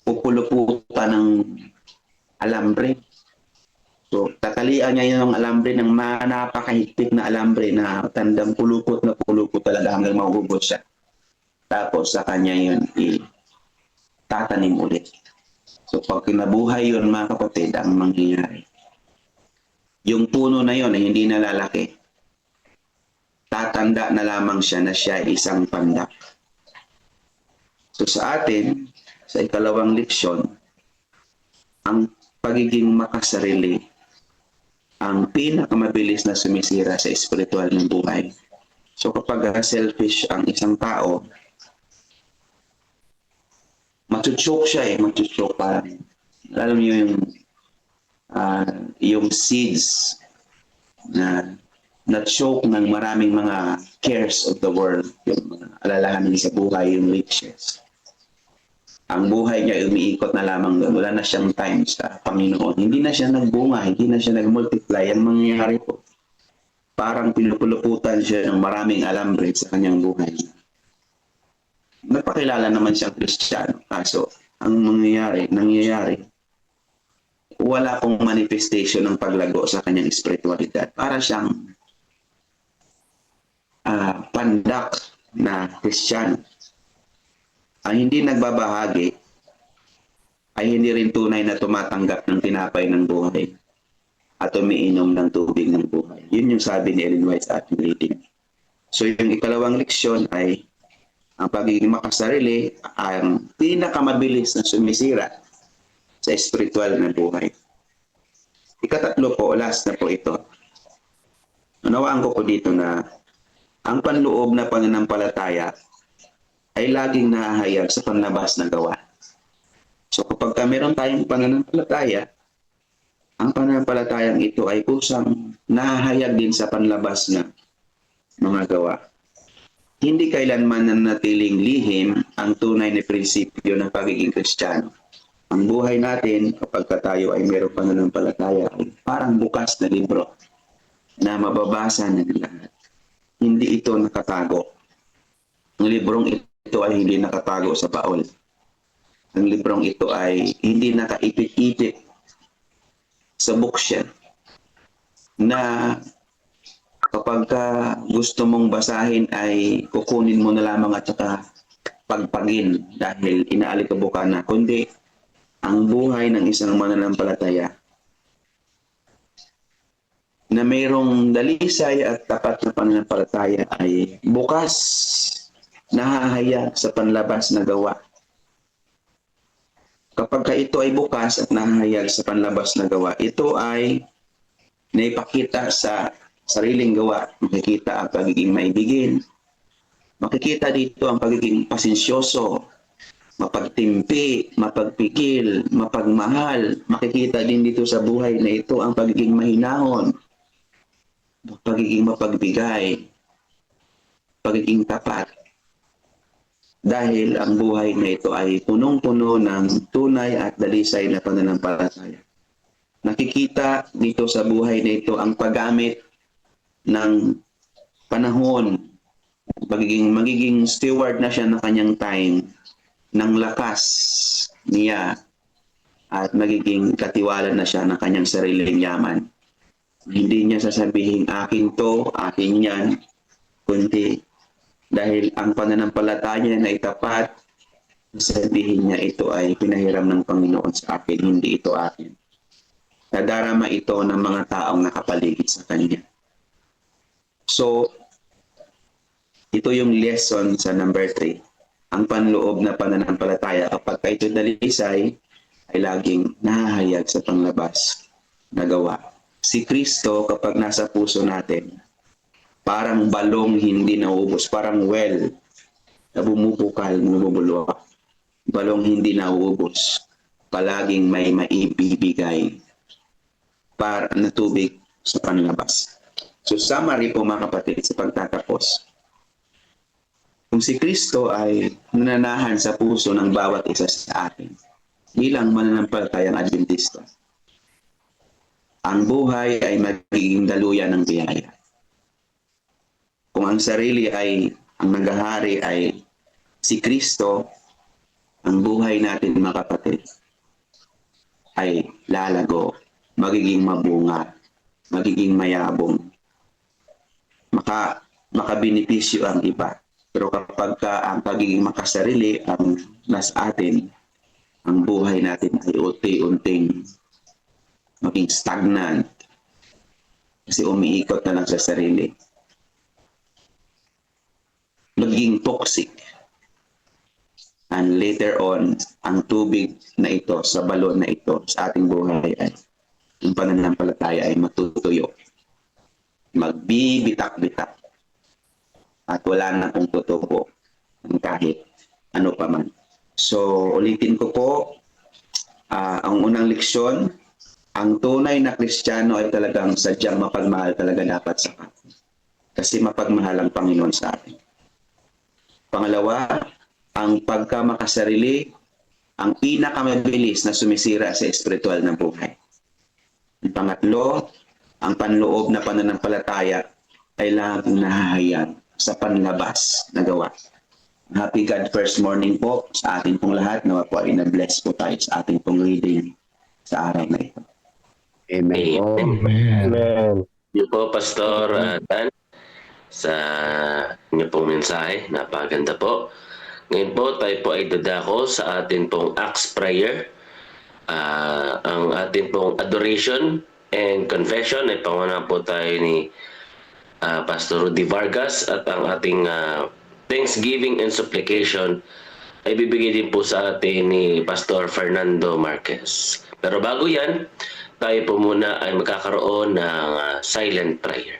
pupuluputan ng alambre. So, tatalian niya yung alambre ng napakahigpit na alambre na tandang pulupot na pulupot talaga hanggang maubos siya. Tapos sa kanya yun tatanim ulit. So pag kinabuhay yun mga kapatid, ang mangyayari, yung puno na yun ay hindi na lalaki. Tatanda na lamang siya na siya isang pandak. So sa atin, sa ikalawang leksyon, ang pagiging makasarili ang pinakamabilis na sumisira sa espiritual ng buhay. So kapag selfish ang isang tao, matutsok siya matutsok parang, alam niyo yung seeds na choke ng maraming mga cares of the world, yung mga alalahanin sa buhay, yung riches. Ang buhay niya umiikot na lamang doon, wala na siyang time sa Panginoon. Hindi na siya nagbunga, hindi na siya nagmultiply. Ang mangyayari po, parang pinupuluputan siya ng maraming alambre sa kanyang buhay. Nagpakilala naman siyang Kristiyano. Kaso, ang nangyayari, wala pong manifestation ng paglago sa kanyang spiritualidad. Para siyang pandak na Kristiyano. Ang hindi nagbabahagi ay hindi rin tunay na tumatanggap ng tinapay ng buhay at umiinom ng tubig ng buhay. Yun yung sabi ni Ellen White sa ating reading. So yung ikalawang leksyon ay ang pagiging makasarili ang pinakamabilis na sumisira sa espiritual na buhay. Ikatatlo po, last na po ito. Unawaan ko po dito na ang panloob na pananampalataya ay laging nahahayag sa panlabas na gawa. So kapag meron tayong pananampalataya, ang pananampalatayang ito ay kusang nahahayag din sa panlabas na mga gawa. Hindi kailanman nanatiling lihim ang tunay na prinsipyo ng pagiging Kristiyano. Ang buhay natin, kapag tayo ay mayroong pananampalataya, ay parang bukas na libro na mababasa ng lahat. Hindi ito nakatago. Ang librong ito ay hindi nakatago sa baon. Ang librong ito ay hindi nakaipit-ipit sa bookshelf na kapag gusto mong basahin ay kukunin mo na lamang at saka pagpagin dahil inaalikabukan na, kundi ang buhay ng isang mananampalataya na mayroong dalisay at tapat na pananampalataya ay bukas, nahahayag sa panlabas na gawa. Kapag ito ay bukas at nahahayag sa panlabas na gawa, ito ay naipakita sa sariling gawa. Makikita ang pagiging maibigin. Makikita dito ang pagiging pasensyoso, mapagtimpi, mapagpikil, mapagmahal. Makikita din dito sa buhay na ito ang pagiging mahinahon, pagiging mapagbigay, pagiging tapat. Dahil ang buhay na ito ay punong-puno ng tunay at dalisay na pananampalataya. Nakikita dito sa buhay na ito ang paggamit ng panahon, magiging steward na siya ng kanyang time, ng lakas niya, at magiging katiwala na siya ng kanyang sariling yaman. Hindi niya sasabihin, akin to, akin yan, kundi dahil ang pananampalataya na itapat, sabihin niya ito ay pinahiram ng Panginoon sa akin, hindi ito akin. Nadarama ito ng mga taong nakapaligid sa Kanya. So, ito yung lesson sa number 3. Ang panloob na pananampalataya kapag ito dalisay ay laging nahahayag sa panglabas na gawa. Si Kristo kapag nasa puso natin, parang balong hindi nauubos, parang well na bumubukal, bumubulwak. Balong hindi nauubos, palaging may maibibigay para na tubig sa panlabas. So summary po mga kapatid sa pagtatapos. Kung si Kristo ay nananahan sa puso ng bawat isa sa atin bilang mananampalatayang Adventista, ang buhay ay magiging daluyan ng biyaya. Kung ang sarili ay, ang naghahari ay si Kristo, ang buhay natin mga kapatid ay lalago, magiging mabunga, magiging mayabong, makabenepisyo ang iba. Pero kapag ang pagiging makasarili ang nasa atin, ang buhay natin ay unti-unting maging stagnant kasi umiikot na lang sa sarili. Maging toxic. And later on, ang tubig na ito, sa balon na ito, sa ating buhay ay, yung pananampalataya ay matutuyo. Magbibitak-bitak. At wala na kung tutubo ng kahit ano pa man. So, ulitin ko po, ang unang leksyon, ang tunay na Kristiyano ay talagang sadyang mapagmahal talaga dapat sa kapwa. Kasi mapagmahal ang Panginoon sa atin. Pangalawa, ang pagkamakasarili, ang pinakamabilis na sumisira sa espiritual na buhay. Ang pangatlo, ang panloob na pananampalataya ay laging nahahayag sa panlabas na gawa. Happy God First Morning po sa ating pong lahat. Nawa po ay na-bless po tayo sa ating pong reading sa araw na ito. Amen. Amen. Yun po, Pastor Dan, sa inyo pong mensahe. Napaganda po. Ngayon po, tayo po ay dadako sa atin pong Acts Prayer. Ang atin pong adoration and confession ay panguna po tayo ni Pastor Rudy Vargas, at ang ating thanksgiving and supplication ay bibigay din po sa atin ni Pastor Fernando Marquez. Pero bago yan, tayo po muna ay magkakaroon ng silent prayer.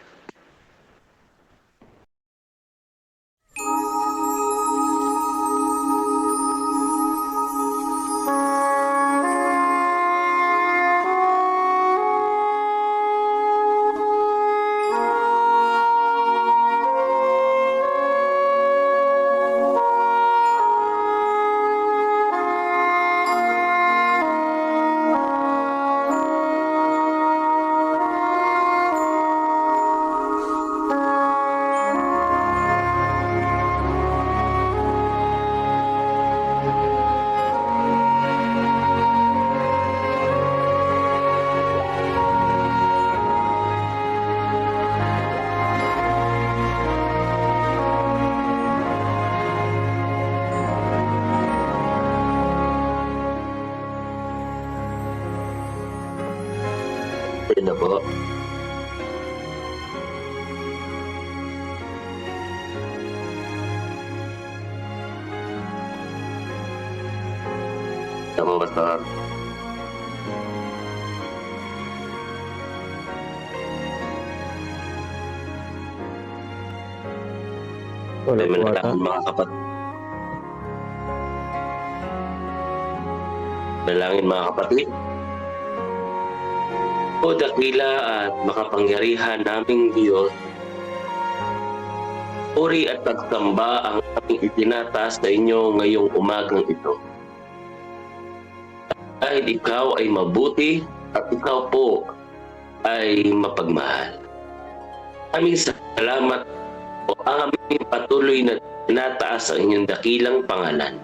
Yun na po. Tama ba, Pastor? Wala May po ata. manalangin mga kapatid. Manalangin mga kapatid. O dakila at makapangyarihan naming Diyos, puri at pagsamba ang aming itinataas sa inyo ngayong umagang ito. Dahil ikaw ay mabuti at ikaw po ay mapagmahal. Aming salamat o aming patuloy na tinataas ang inyong dakilang pangalan.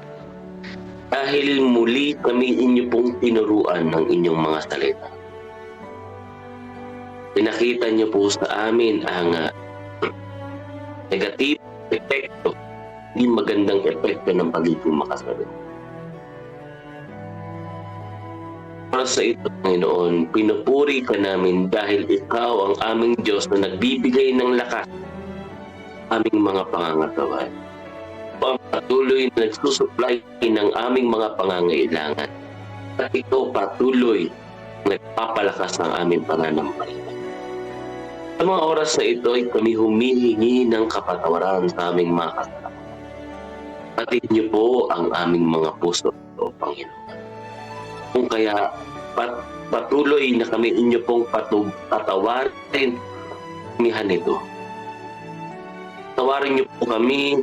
Dahil muli kami inyo pong tinuruan ng inyong mga salita. Pinakita niyo po sa amin ang negative epekto, hindi magandang epekto ng pagiging makasabi. Para sa ito, Panginoon, pinupuri ka namin dahil ikaw ang aming Diyos na nagbibigay ng lakas sa aming mga pangangatawan. Ikaw ang patuloy na nagsusupply ng aming mga pangangailangan. At ikaw patuloy na nagpapalakas ng aming pananampalataya. Sa mga oras na ito ay kami humihingi ng kapatawaran sa aming mga kasalanan. Patid niyo po ang aming mga puso, o Panginoon. Kung kaya patuloy na kami inyo pong patawarin kamihan ito. Tawarin niyo po kami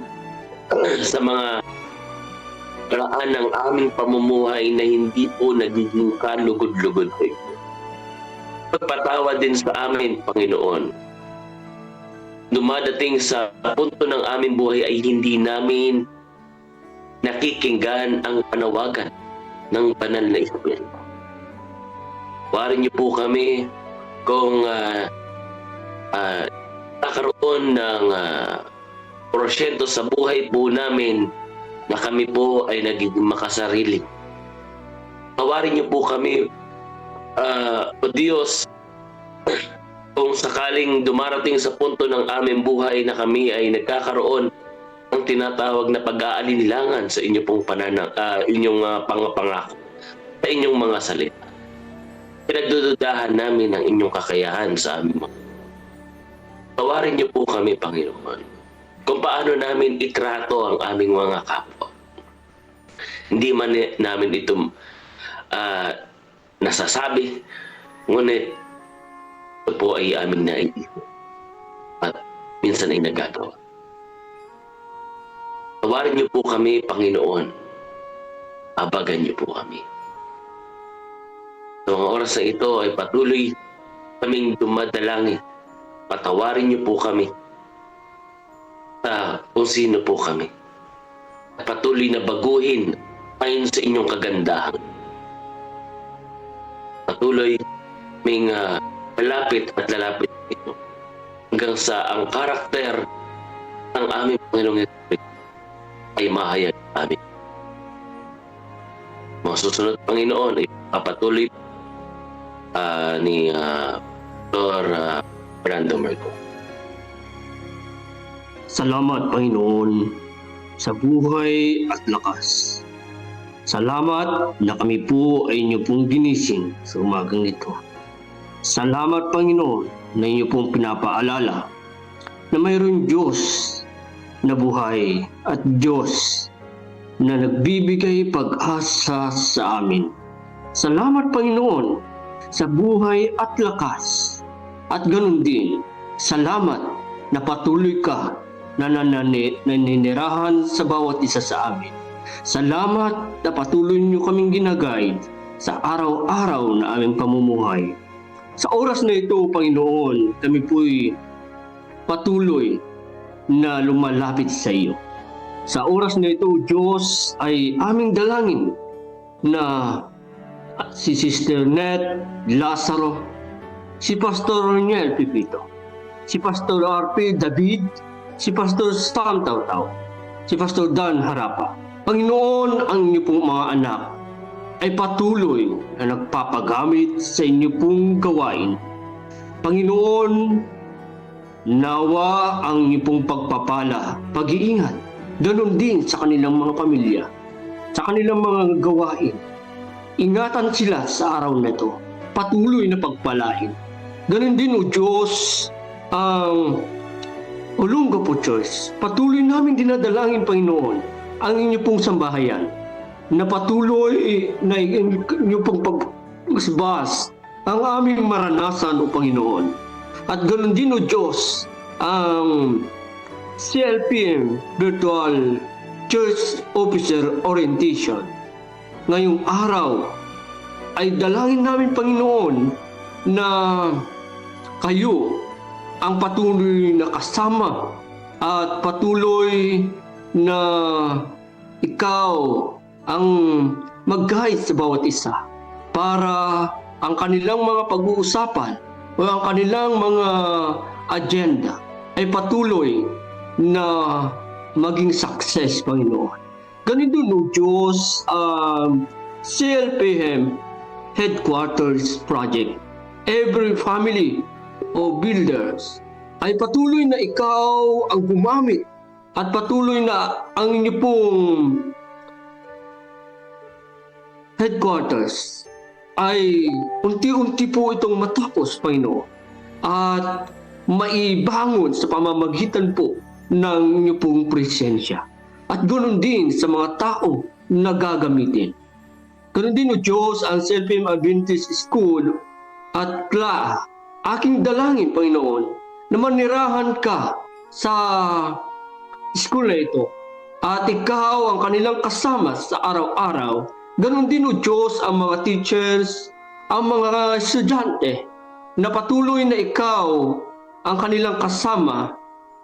sa mga paraan ng aming pamumuhay na hindi po nagiging kalugod-lugod sa ito. Pagpatawa din sa amin, Panginoon. Dumadating sa punto ng aming buhay ay hindi namin nakikinggan ang panawagan ng banal na Espiritu. Tawarin niyo po kami kung nakaroon ng porsyento sa buhay po namin na kami po ay nagiging makasarili. Tawarin niyo po kami, o Diyos, kung sakaling dumarating sa punto ng aming buhay na kami ay nagkakaroon ng tinatawag na pag-aalinlangan sa inyong pong inyong pangako, sa inyong mga salita. Pinagdududahan namin ang inyong kakayahan sa aming mga. Tawarin niyo po kami, Panginoon, kung paano namin itrato ang aming mga kapwa. Hindi man namin ito nasasabi, ngunit ito po ay aming naiisip at minsan ay nagagawa. Tawarin niyo po kami, Panginoon. Abagan niyo po kami. Sa mga oras na ito ay patuloy kaming dumadalangin. Patawarin niyo po kami sa kung sino po kami. Patuloy na baguhin ayon sa inyong kagandahan. Patuloy kaming lalapit at lalapit ito hanggang sa ang karakter ng aming Panginoong Espiritu ay mahayag amin. Mga susunod, Panginoon, ay papatuloy ni Dr. Brando Merco. Salamat, Panginoon, sa buhay at lakas. Salamat na kami po ay inyo pong ginising sa umagang ito. Salamat, Panginoon, na inyo pong pinapaalala na mayroon Diyos na buhay at Diyos na nagbibigay pag-asa sa amin. Salamat, Panginoon, sa buhay at lakas. At ganun din, salamat na patuloy ka na naninirahan sa bawat isa sa amin. Salamat na patuloy niyo kaming ginagayad sa araw-araw na aming pamumuhay. Sa oras na ito, Panginoon, kami po'y patuloy na lumalapit sa iyo. Sa oras na ito, Diyos, ay aming dalangin na si Sister Net Lazaro, si Pastor Roniel Pipito, si Pastor RP David, si Pastor Stam Taw-Taw, si Pastor Dan Harapa. Panginoon, ang inyo pong mga anak ay patuloy na nagpapagamit sa inyo pong gawain Panginoon, nawa ang iyong pong pagpapala, pag-iingat, ganun din sa kanilang mga pamilya, sa kanilang mga gawain. Ingatan sila sa araw na ito, patuloy na pagpalain. Ganun din, O Diyos, ang Olongapo Church, patuloy namin dinadalangin, Panginoon, ang inyong pong sambahayan, na patuloy na inyong pong pagmasbas ang aming maranasan, O Panginoon. At ganoon din, O Diyos, ang CLPM Virtual Church Officer Orientation. Ngayong araw ay dalangin namin, Panginoon, na kayo ang patuloy na kasama at patuloy na ikaw ang mag-guide sa bawat isa para ang kanilang mga pag-uusapan o ang kanilang mga agenda ay patuloy na maging success, Panginoon. Ganito, no Diyos, CLPM Headquarters Project. Every family o builders ay patuloy na ikaw ang gumamit at patuloy na ang inyo pong headquarters ay unti-unti po itong matapos, Panginoon, at maibangon sa pamamagitan po ng inyo pong presensya. At ganoon din sa mga tao na gagamitin. Ganoon din, O Diyos, ang CLPM Adventist School at CLA. Aking dalangin, Panginoon, na manirahan ka sa school na ito at ikaw ang kanilang kasama sa araw-araw. Ganon din, O Diyos, ang mga teachers, ang mga estudyante, na patuloy na ikaw ang kanilang kasama,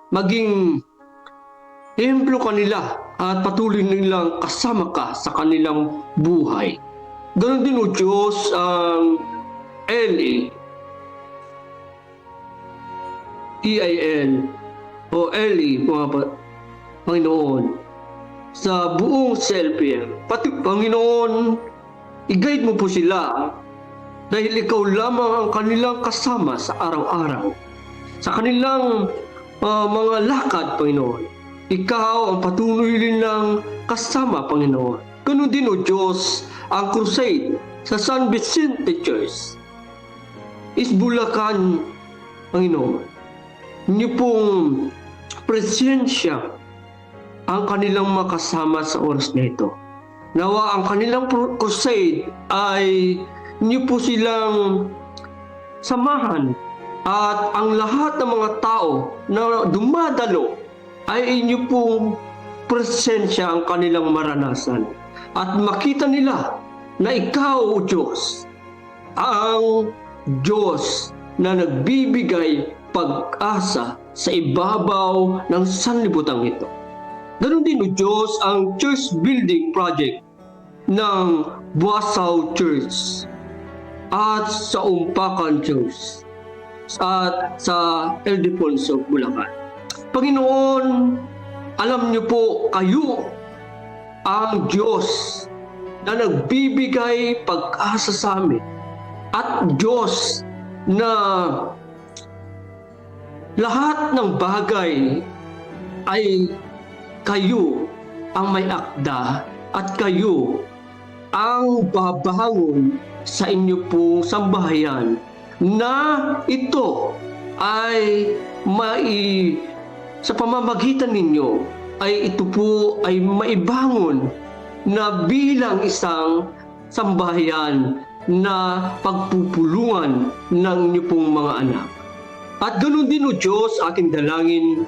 maging ehemplo kanila at patuloy nilang kasama ka sa kanilang buhay. Ganon din, O Diyos, ang EIL o ELI, mga Panginoon, sa buong CLPM. Pati, Panginoon, i-guide mo po sila dahil ikaw lamang ang kanilang kasama sa araw-araw. Sa kanilang mga lakad, Panginoon, ikaw ang patuloy nilang kasama, Panginoon. Ganun din, O Diyos, ang crusade sa San Vicente Church is Bulacan, Panginoon. Niyo pong presensya ang kanilang makasama sa oras na ito. Nawa ang kanilang crusade ay niyo po silang samahan at ang lahat ng mga tao na dumadalo ay inyo pong presensya ang kanilang maranasan at makita nila na ikaw, O Diyos, ang Diyos na nagbibigay pag-asa sa ibabaw ng sanlibutan ito. Ganon din, O Diyos, ang church building project ng Buasaw Church at sa Umpakan Church at sa Ildefonso, Bulacan. Panginoon, alam niyo po, kayo ang Diyos na nagbibigay pag-asa sa amin at Diyos na lahat ng bagay ay kayo ang may akda at kayo ang babangon sa inyo pong sambahayan na ito ay sa pamamagitan ninyo ay ito po ay maibangon na bilang isang sambahayan na pagpupulungan ng inyo pong mga anak. At ganoon din, O Diyos, aking dalangin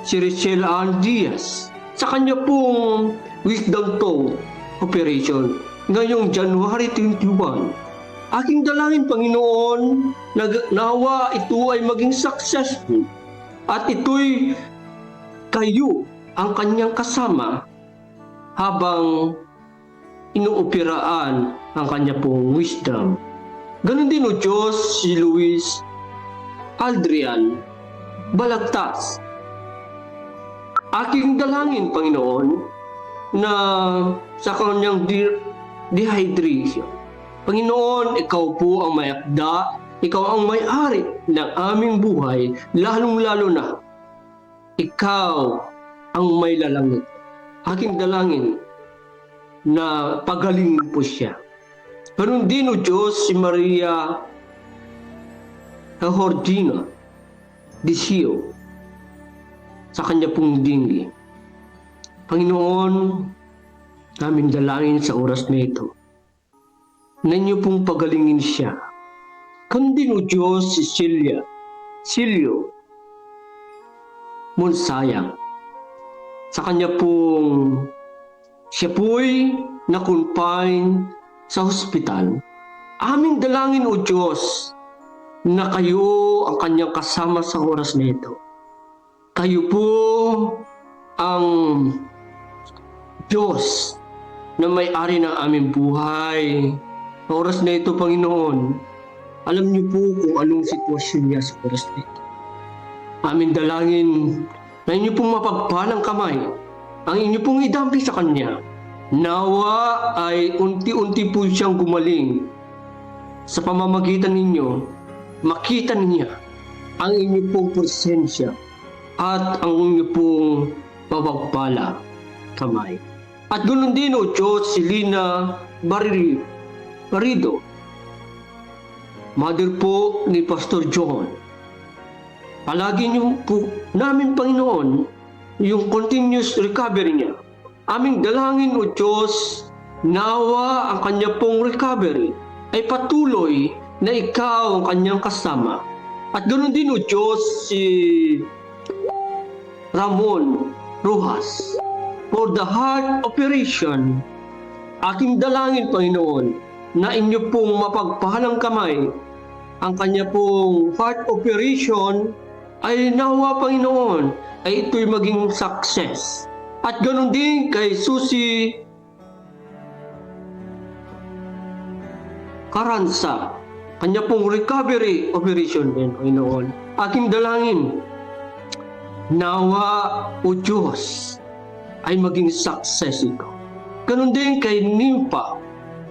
si Richelle Ann Diaz sa kanya pong Wisdom Tone Operation ngayong January 21. Aking dalangin, Panginoon, nawa ito ay maging successful at ito'y kayo ang kanyang kasama habang inuopiraan ang kanya pong wisdom. Ganon din, O Diyos, si Luis Aldrian Balagtas. Aking dalangin, Panginoon, na sa kanyang dehydration. Panginoon, ikaw po ang may akda, Ikaw ang may-ari ng aming buhay, lalong-lalo na ikaw ang may lalangit. Aking dalangin na pagalingin po siya. Ganun din, O Diyos, si Maria Hordina Disio sa kanya pong dinggi. Panginoon, namin dalangin sa oras na ito na inyo pong pagalingin siya. Ganun din, O Diyos, si Silio Monsayang. Sa kanya pong siya po'y na-confine sa hospital. Aming dalangin, O Diyos, na kayo ang kanyang kasama sa oras na ito. Kayo po ang Diyos na may-ari ng aming buhay. Sa oras na ito, Panginoon, alam niyo po kung anong sitwasyon niya sa oras na ito. Aming dalangin na inyo pong mapagpalang kamay, ang inyo pong idampi sa kanya. Nawa ay unti-unti po siyang gumaling. Sa pamamagitan ninyo, makita niya ang inyo pong presensya at ang inyo pong mapagpala kamay. At ganoon din, O Diyos, si Lina Barido, mother po ni Pastor John. Palagi niyo po namin, Panginoon, yung continuous recovery niya. Aming dalangin, O Diyos, nawa ang kanya pong recovery ay patuloy na ikaw ang kanyang kasama. At ganoon din, O Diyos, si Ramon Rojas for the heart operation. Aking dalangin, Panginoon, na inyo pong mapagpahalang kamay ang kanya pong heart operation ay nawa, Panginoon, ay ito'y maging success. At ganoon din kay Susie Caranza, kanya pong recovery operation din, Panginoon. Aking dalangin, nawa, O Diyos, ay maging success ito. Ganoon din kay Nimpa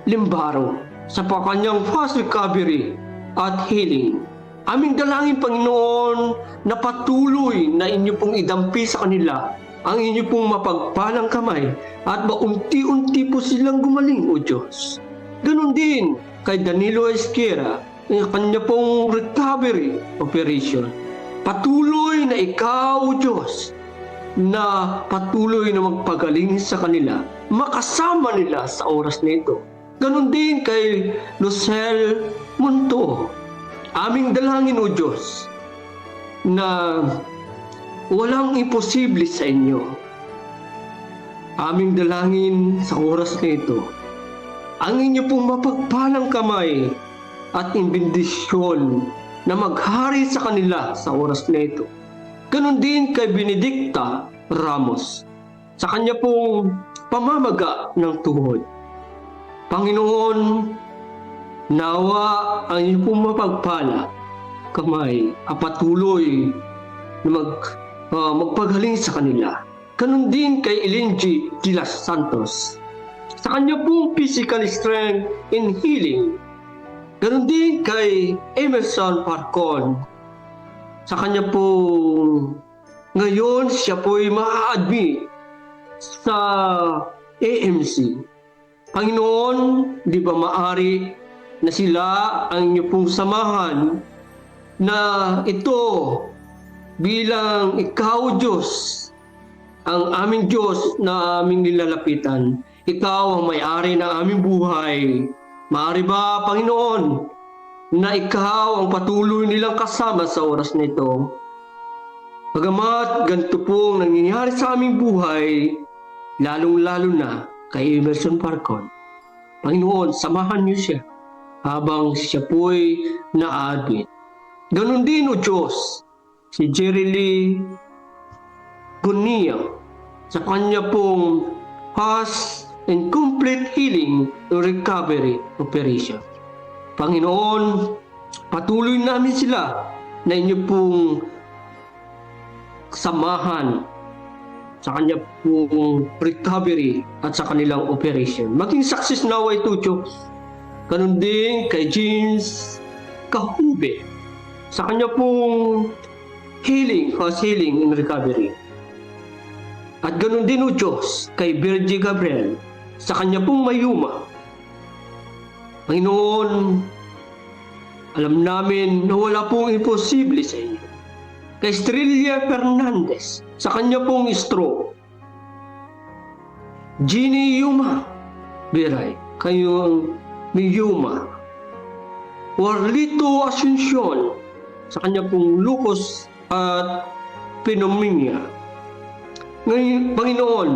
Limbaro sa kanyang fast recovery at healing. Aming dalangin, Panginoon, na patuloy na inyo pong idampi sa kanila ang inyo pong mapagpalang kamay at maunti-unti po silang gumaling, O Diyos. Ganon din kay Danilo Esquera, kanya pong recovery operation. Patuloy na ikaw, O Diyos, na patuloy na magpagaling sa kanila, makasama nila sa oras na ito. Ganon din kay Lucelle Monto. Aming dalangin, O Diyos, na walang imposible sa inyo. Aming dalangin sa oras na ito, ang inyo pong mapagpalang kamay at imbendisyon na maghari sa kanila sa oras na ito. Ganon din kay Benedicta Ramos sa kanya pong pamamaga ng tuhod. Panginoon, nawa ang inyo pong mapagpala kamay at patuloy na magpagaling sa kanila. Ganon din kay Elenji Gilas Santos sa kanya pong physical strength in healing. Ganon din kay Emerson Parcon sa kanya pong ngayon siya po'y ma-admit sa AMC. Panginoon, di ba maari na sila ang inyo pong samahan na ito bilang ikaw, Diyos, ang aming Diyos na aming nilalapitan. Ikaw ang may-ari ng aming buhay. Maari ba, Panginoon, na ikaw ang patuloy nilang kasama sa oras na ito? Bagamat ganito pong nangyayari sa aming buhay, lalong-lalo na kay Emerson Parcon. Panginoon, samahan niyo siya habang siya po'y na-admit. Ganon din, O Diyos, si Jerry Lee Gunia sa kanya pong fast and complete healing and recovery operation. Panginoon, patuloy namin sila na inyo pong samahan sa kanya pong recovery at sa kanilang operation. Maging success naway ito, Diyos. Ganon din kay James Kahube sa kanya pong house healing and recovery. At ganun din o Diyos kay Virgie Gabriel sa kanya pong mayuma. Panginoon, alam namin na wala pong imposible sa inyo. Kay Estrella Fernandez sa kanya pong stroke. Jeannie Yuma Biray, kayong Miyuma. Warlito Asuncion sa kanya pong lupus at pneumonia. Ngayon, Panginoon,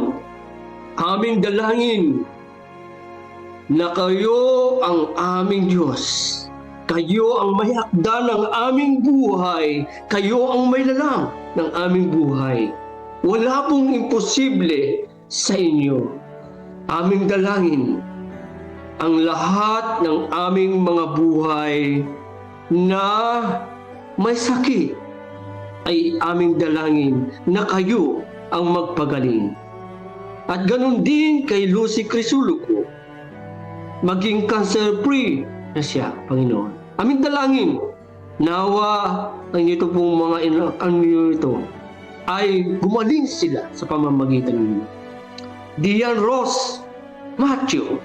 aming dalangin na kayo ang aming Diyos. Kayo ang may hakda ng aming buhay. Kayo ang may lalang ng aming buhay. Wala pong imposible sa inyo. Aming dalangin ang lahat ng aming mga buhay na may sakit ay aming dalangin na kayo ang magpagaling. At ganun din kay Lucy Crisuluco, maging cancer-free na siya, Panginoon. Aming dalangin, nawa ang ito pong mga ito ay gumaling sila sa pamamagitan ninyo. Dian Ross Matthew,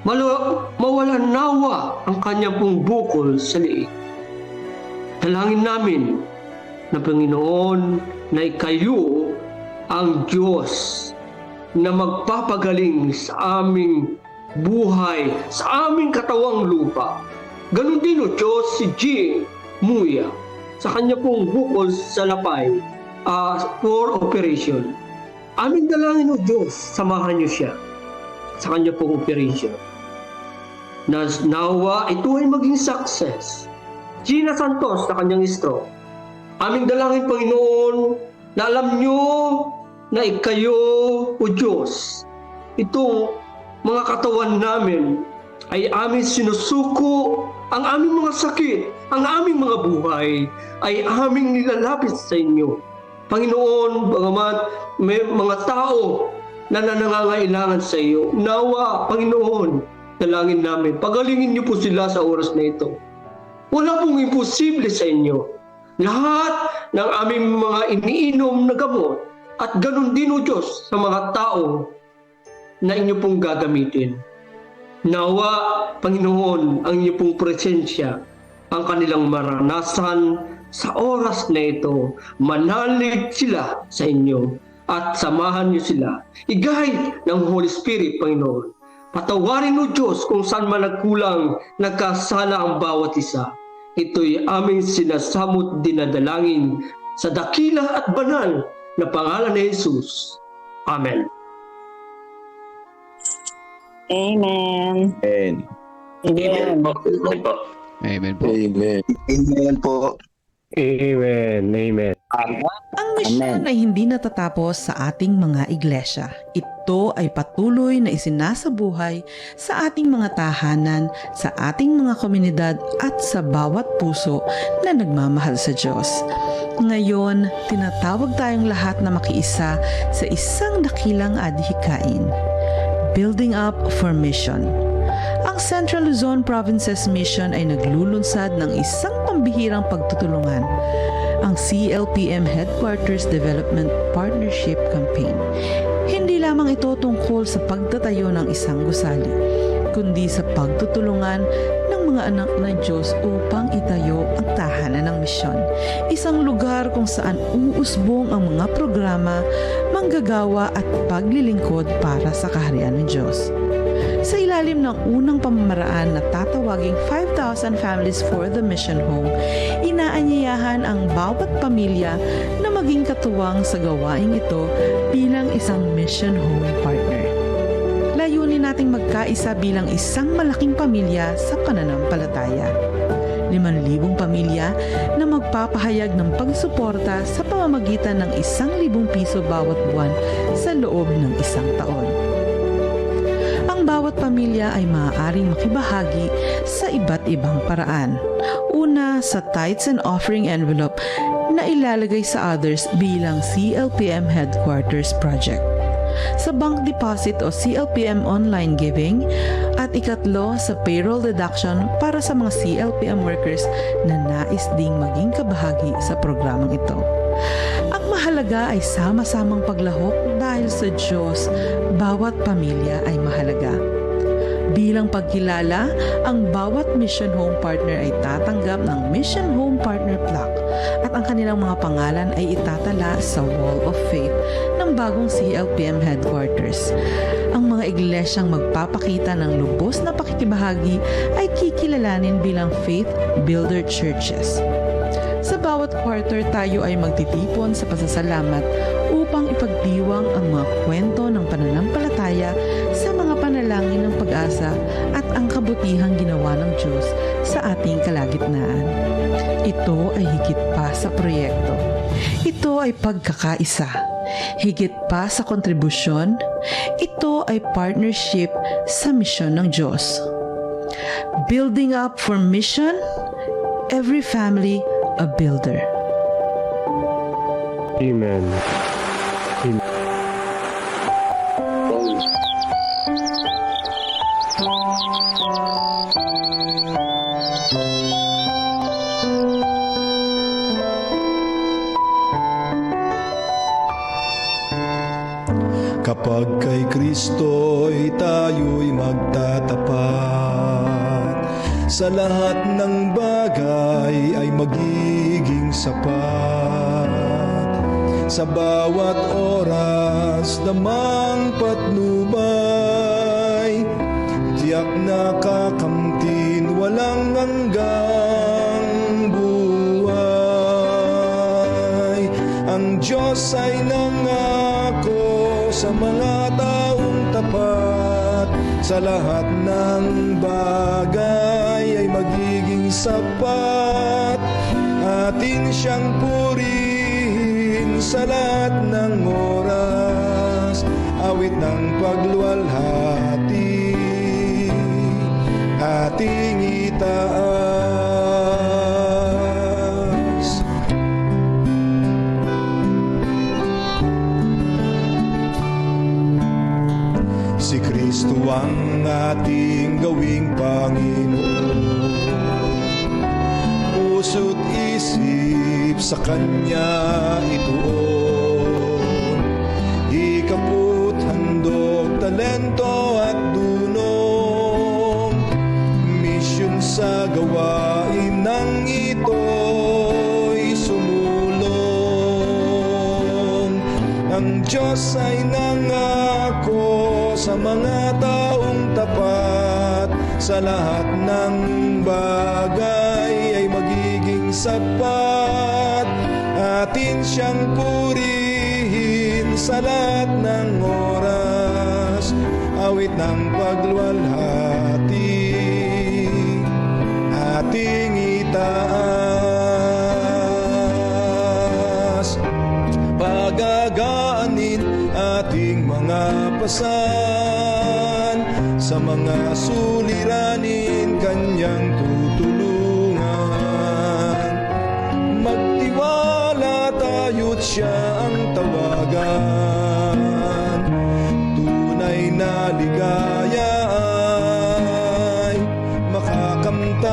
mawalan nawa ang kanyang pong bukol sa liig. Dalangin namin na Panginoon na kayo ang Diyos na magpapagaling sa aming buhay, sa aming katawang lupa. Ganon din o Diyos si Jean Muya sa kanya pong bukol sa lapay for operation. Aming dalangin o Diyos, samahan niyo siya sa kanya pong operation. Nawa ito ay maging success. Gina Santos sa kanyang stroke. Aming dalangin, Panginoon, na alam nyo na ikayo o Diyos, itong mga katawan namin ay aming sinusuko, ang aming mga sakit, ang aming mga buhay ay aming nilalapit sa inyo. Panginoon, bagamat may mga tao na nangangailangan sa iyo, nawa, Panginoon, dalangin namin, pagalingin niyo po sila sa oras na ito. Wala pong imposible sa inyo. Lahat ng aming mga iniinom na gamot at ganun din o Diyos sa mga tao na inyo pong gagamitin. Nawa, Panginoon, ang inyo pong presensya, ang kanilang maranasan sa oras na ito. Manalig sila sa inyo at samahan niyo sila. I-guide ng Holy Spirit, Panginoon. Patawarin o Diyos kung saan man nagkulang, nagkasala ang bawat isa. Ito'y aming sinasamot dinadalangin sa dakila at banal na pangalan ni Jesus. Amen. Amen. Amen. Amen. Amen po. Amen po. Amen po. Amen. Amen. Ang misyon ay hindi natatapos sa ating mga iglesia. Ito ay patuloy na isinasabuhay sa ating mga tahanan, sa ating mga komunidad at sa bawat puso na nagmamahal sa Diyos. Ngayon, tinatawag tayong lahat na makiisa sa isang dakilang adhikain. Building up for mission. Ang Central Luzon Provinces Mission ay naglulunsad ng isang pambihirang pagtutulungan, ang CLPM Headquarters Development Partnership Campaign. Hindi lamang ito tungkol sa pagtatayo ng isang gusali, kundi sa pagtutulungan ng mga anak ng Diyos upang itayo ang tahanan ng misyon. Isang lugar kung saan uusbong ang mga programa, manggagawa at paglilingkod para sa kaharian ng Diyos. Sa ilalim ng unang pamamaraan na tatawaging 5,000 Families for the Mission Home, inaanyayahan ang bawat pamilya na maging katuwang sa gawaing ito bilang isang Mission Home partner. Layunin nating magkaisa bilang isang malaking pamilya sa pananampalataya. 5,000 pamilya na magpapahayag ng pagsuporta sa pamamagitan ng 1,000 piso bawat buwan sa loob ng isang taon. Ang bawat pamilya ay maaaring makibahagi sa iba't ibang paraan. Una, sa tithes and offering envelope na ilalagay sa others bilang CLPM Headquarters Project. Sa bank deposit o CLPM online giving At ikatlo, sa payroll deduction para sa mga CLPM workers na nais ding maging kabahagi sa programang ito. Ang mahalaga ay sama-samang paglahok dahil sa Diyos, bawat pamilya ay mahalaga. Bilang pagkilala, ang bawat Mission Home Partner ay tatanggap ng Mission Home Partner Plaque at ang kanilang mga pangalan ay itatala sa Wall of Faith ng bagong CLPM headquarters. Ang mga iglesyang magpapakita ng lubos na pakikibahagi ay kikilalanin bilang Faith Builder Churches. Sa bawat quarter, tayo ay magtitipon sa pasasalamat upang ipagdiwang ang mga kwento ng pananampalataya sa mga panalangin ng pag-asa at ang kabutihang ginawa ng Diyos sa ating kalagitnaan. Ito ay higit pa sa proyekto. Ito ay pagkakaisa. Higit pa sa kontribusyon, ito ay partnership sa misyon ng Diyos. Building up for mission, every family a builder. Amen. Kapag kay Kristo'y tayo'y magtatapat, sa lahat ng bagay ay magiging sapat. Sa bawat oras namang patnubay, tiyak na kakamtin walang hanggang buhay. Ang Diyos ay nangako sa mga taong tapat, sa lahat ng bagay ay magiging sapat. Atin siyang purihin sa lahat ng oras, awit ng pagluwalhati ating itaas. Si Kristo ang ating gawing Panginoon, puso't isip sa Kanya ituon. Ikaput, handog, talento at dunong, misyon sa gawain ng ito'y sumulong. Ang Diyos ay nangako sa mga taong tapat, sa lahat ng bagay ay magiging sapat. Atin siyang purihin sa lahat ng oras, awit ng pagluwalhati ating itaas. Pagagaanin ating mga pasan, sa mga suliranin Kanyang tutulungan. Magtiwala tayo't Siya ang tawagan, tunay na ligaya ay makakamtan.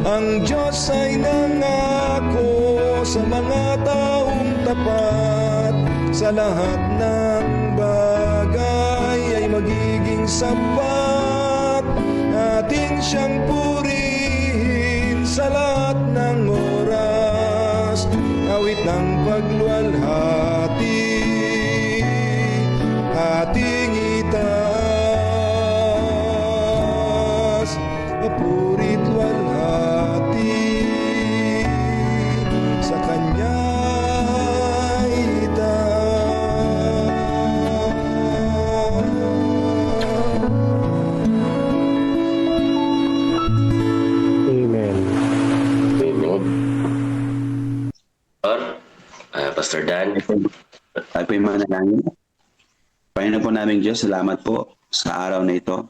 Ang Diyos ay nangako sa mga taong tapat, sa lahat ng bagay ay magiging sapat. Atin siyang purihin sa lahat ng oras, awit ng pagluwalhati ating itaas. Papuri't walhati sa Kanya Pastor Dan. Tayo po yung mga nalangin. Panginoon po namin Diyos, salamat po sa araw na ito.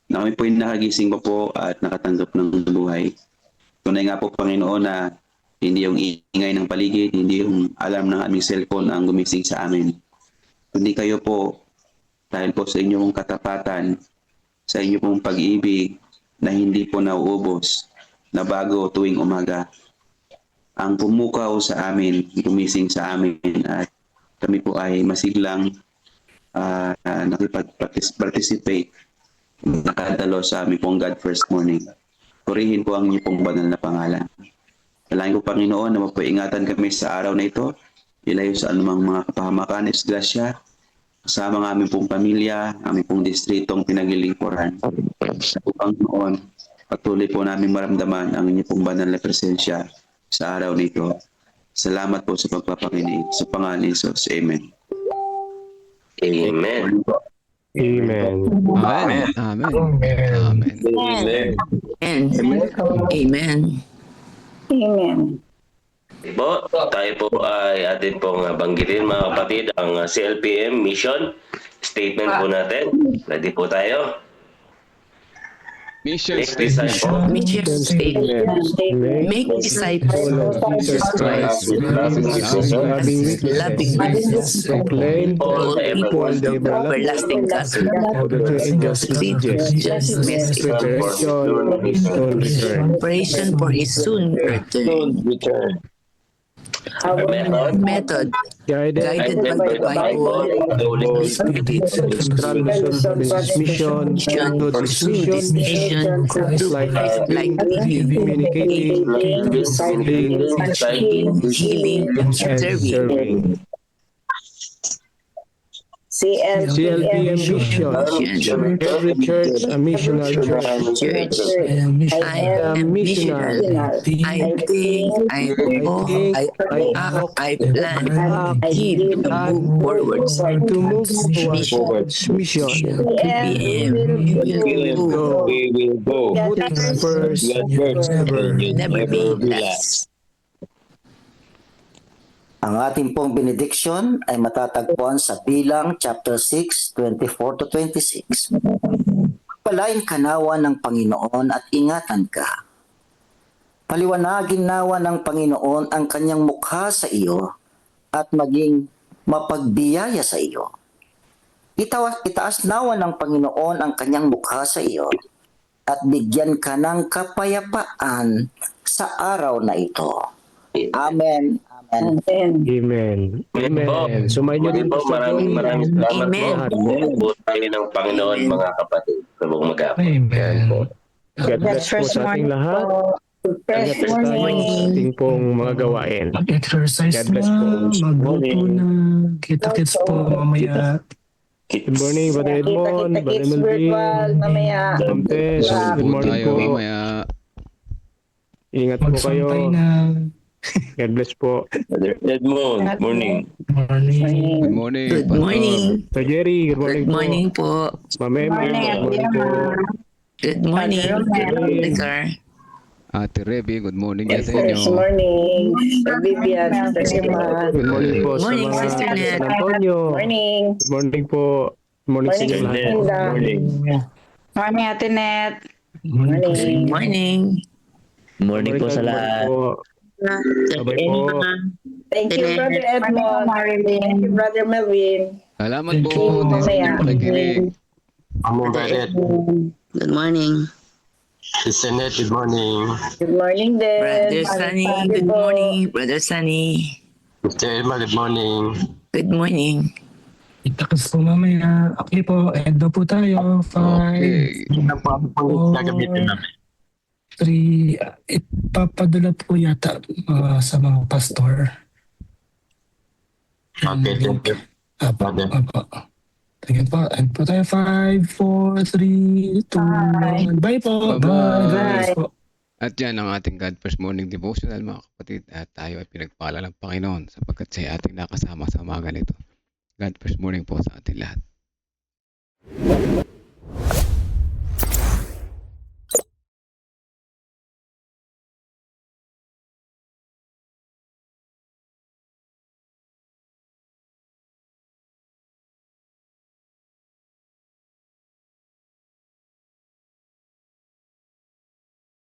Na kami po yung nakagising po at nakatanggap ng buhay. Tunay nga po Panginoon na hindi yung ingay ng paligid, hindi yung alarm ng aming cellphone ang gumising sa amin. Kundi kayo po dahil po sa inyong katapatan, sa inyong pong pag-ibig na hindi po nauubos, na bago tuwing umaga. Ang pumukaw sa amin, gumising sa amin, at kami po ay masiglang nakipag-participate, nakadalo sa aming pong God First Morning. Purihin po ang inyong pong banal na pangalan. Dalangin ko, Panginoon, na mapaingatan kami sa araw na ito, ilayo sa anumang mga kapahamakan, disgrasya, kasama ng aming pong pamilya, aming pong distritong pinaglilingkuran. Sa Panginoon, patuloy po namin maramdaman ang inyong pong banal na presensya sa araw na ito. Salamat po sa pagpapakinig. Sa pangalan ni Jesus. Amen. Amen. Amen. Amen. Amen. Amen. Amen. Amen. Amen. Po, tayo po ay atin pong banggitin mga kapatid ang CLPM mission statement po natin. Ready po tayo? Mission Next disciple. Mission statement. Make disciples of Jesus Christ Loving witnesses, proclaim all the people the everlasting gospel, of the just message, preparation for His soon return. Our Method guided by the Bible, the Holy Spirit, mission, mission, like communicating, healing, and serving. CLPM mission. Every church a missionary church. I am missionary. I think, I hope, I act, I plan, I give, I move forward. To move forward. Mission. We will go. Put first, Never be last. Ang ating pong benediction ay matatagpuan sa Bilang chapter 6, 24 to 26. Palain ka nawa ng Panginoon at ingatan ka. Paliwanagin nawa ng Panginoon ang kanyang mukha sa iyo at maging mapagbiyaya sa iyo. Itaas nawa ng Panginoon ang kanyang mukha sa iyo at bigyan ka ng kapayapaan sa araw na ito. Amen. Amen. Amen. Sumayin niyo din po. Maraming salamat Amen. po. Tayo ng Panginoon mga kapatid. Sa buong mag-apon. Amen. God bless po sa ating lahat. Ingat po tayo sa ating pong mga gawain. Exercise God bless po. magluto na. Kita-kits po mamaya. Good morning, Brother Edmond, Brother Melvin, mamaya. Ma'am Tess. Good morning tayo po. mamaya. Ingat po kayo. Magsantay na. God bless po. Edmond, morning. Good morning. Good morning. Sir Jerry, good morning Good morning po. Ma'am Emma, good morning po. Good morning. Sir. Ate Rebe, good morning Good sa inyo. morning. Vivian, Good morning po sa Morning, mga Sister Ned. San Antonio. Morning. Good morning po. Good morning sa inyo lahat. Morning. Morning, Ate Net. Good morning. Morning po sa lahat. Sabay po. Thank you, Brother Edmond. Thank you, Brother Melvin. Salamat po. Mamaya. Pakikinig. Good morning. Sister Net, good morning. Good morning, din. Brother Sunny. Good morning. Brother Sunny. Sister Emma, good morning. Good morning. Kita-kits po mamaya. Okay po. Endo po tayo. 5, Okay. 3, ipapadala po yata sa mga pastor. Okay, thank you. Apo. Tingin po. End po tayo. 5, 4, 3, 2, 1. Bye po. Bye-bye. Bye. Po. At yan ang ating God First Morning Devotional mga kapatid. At tayo ay pinagpala ng Panginoon sapagkat siya ating nakasama sa mga ganito. God First Morning po sa ating lahat.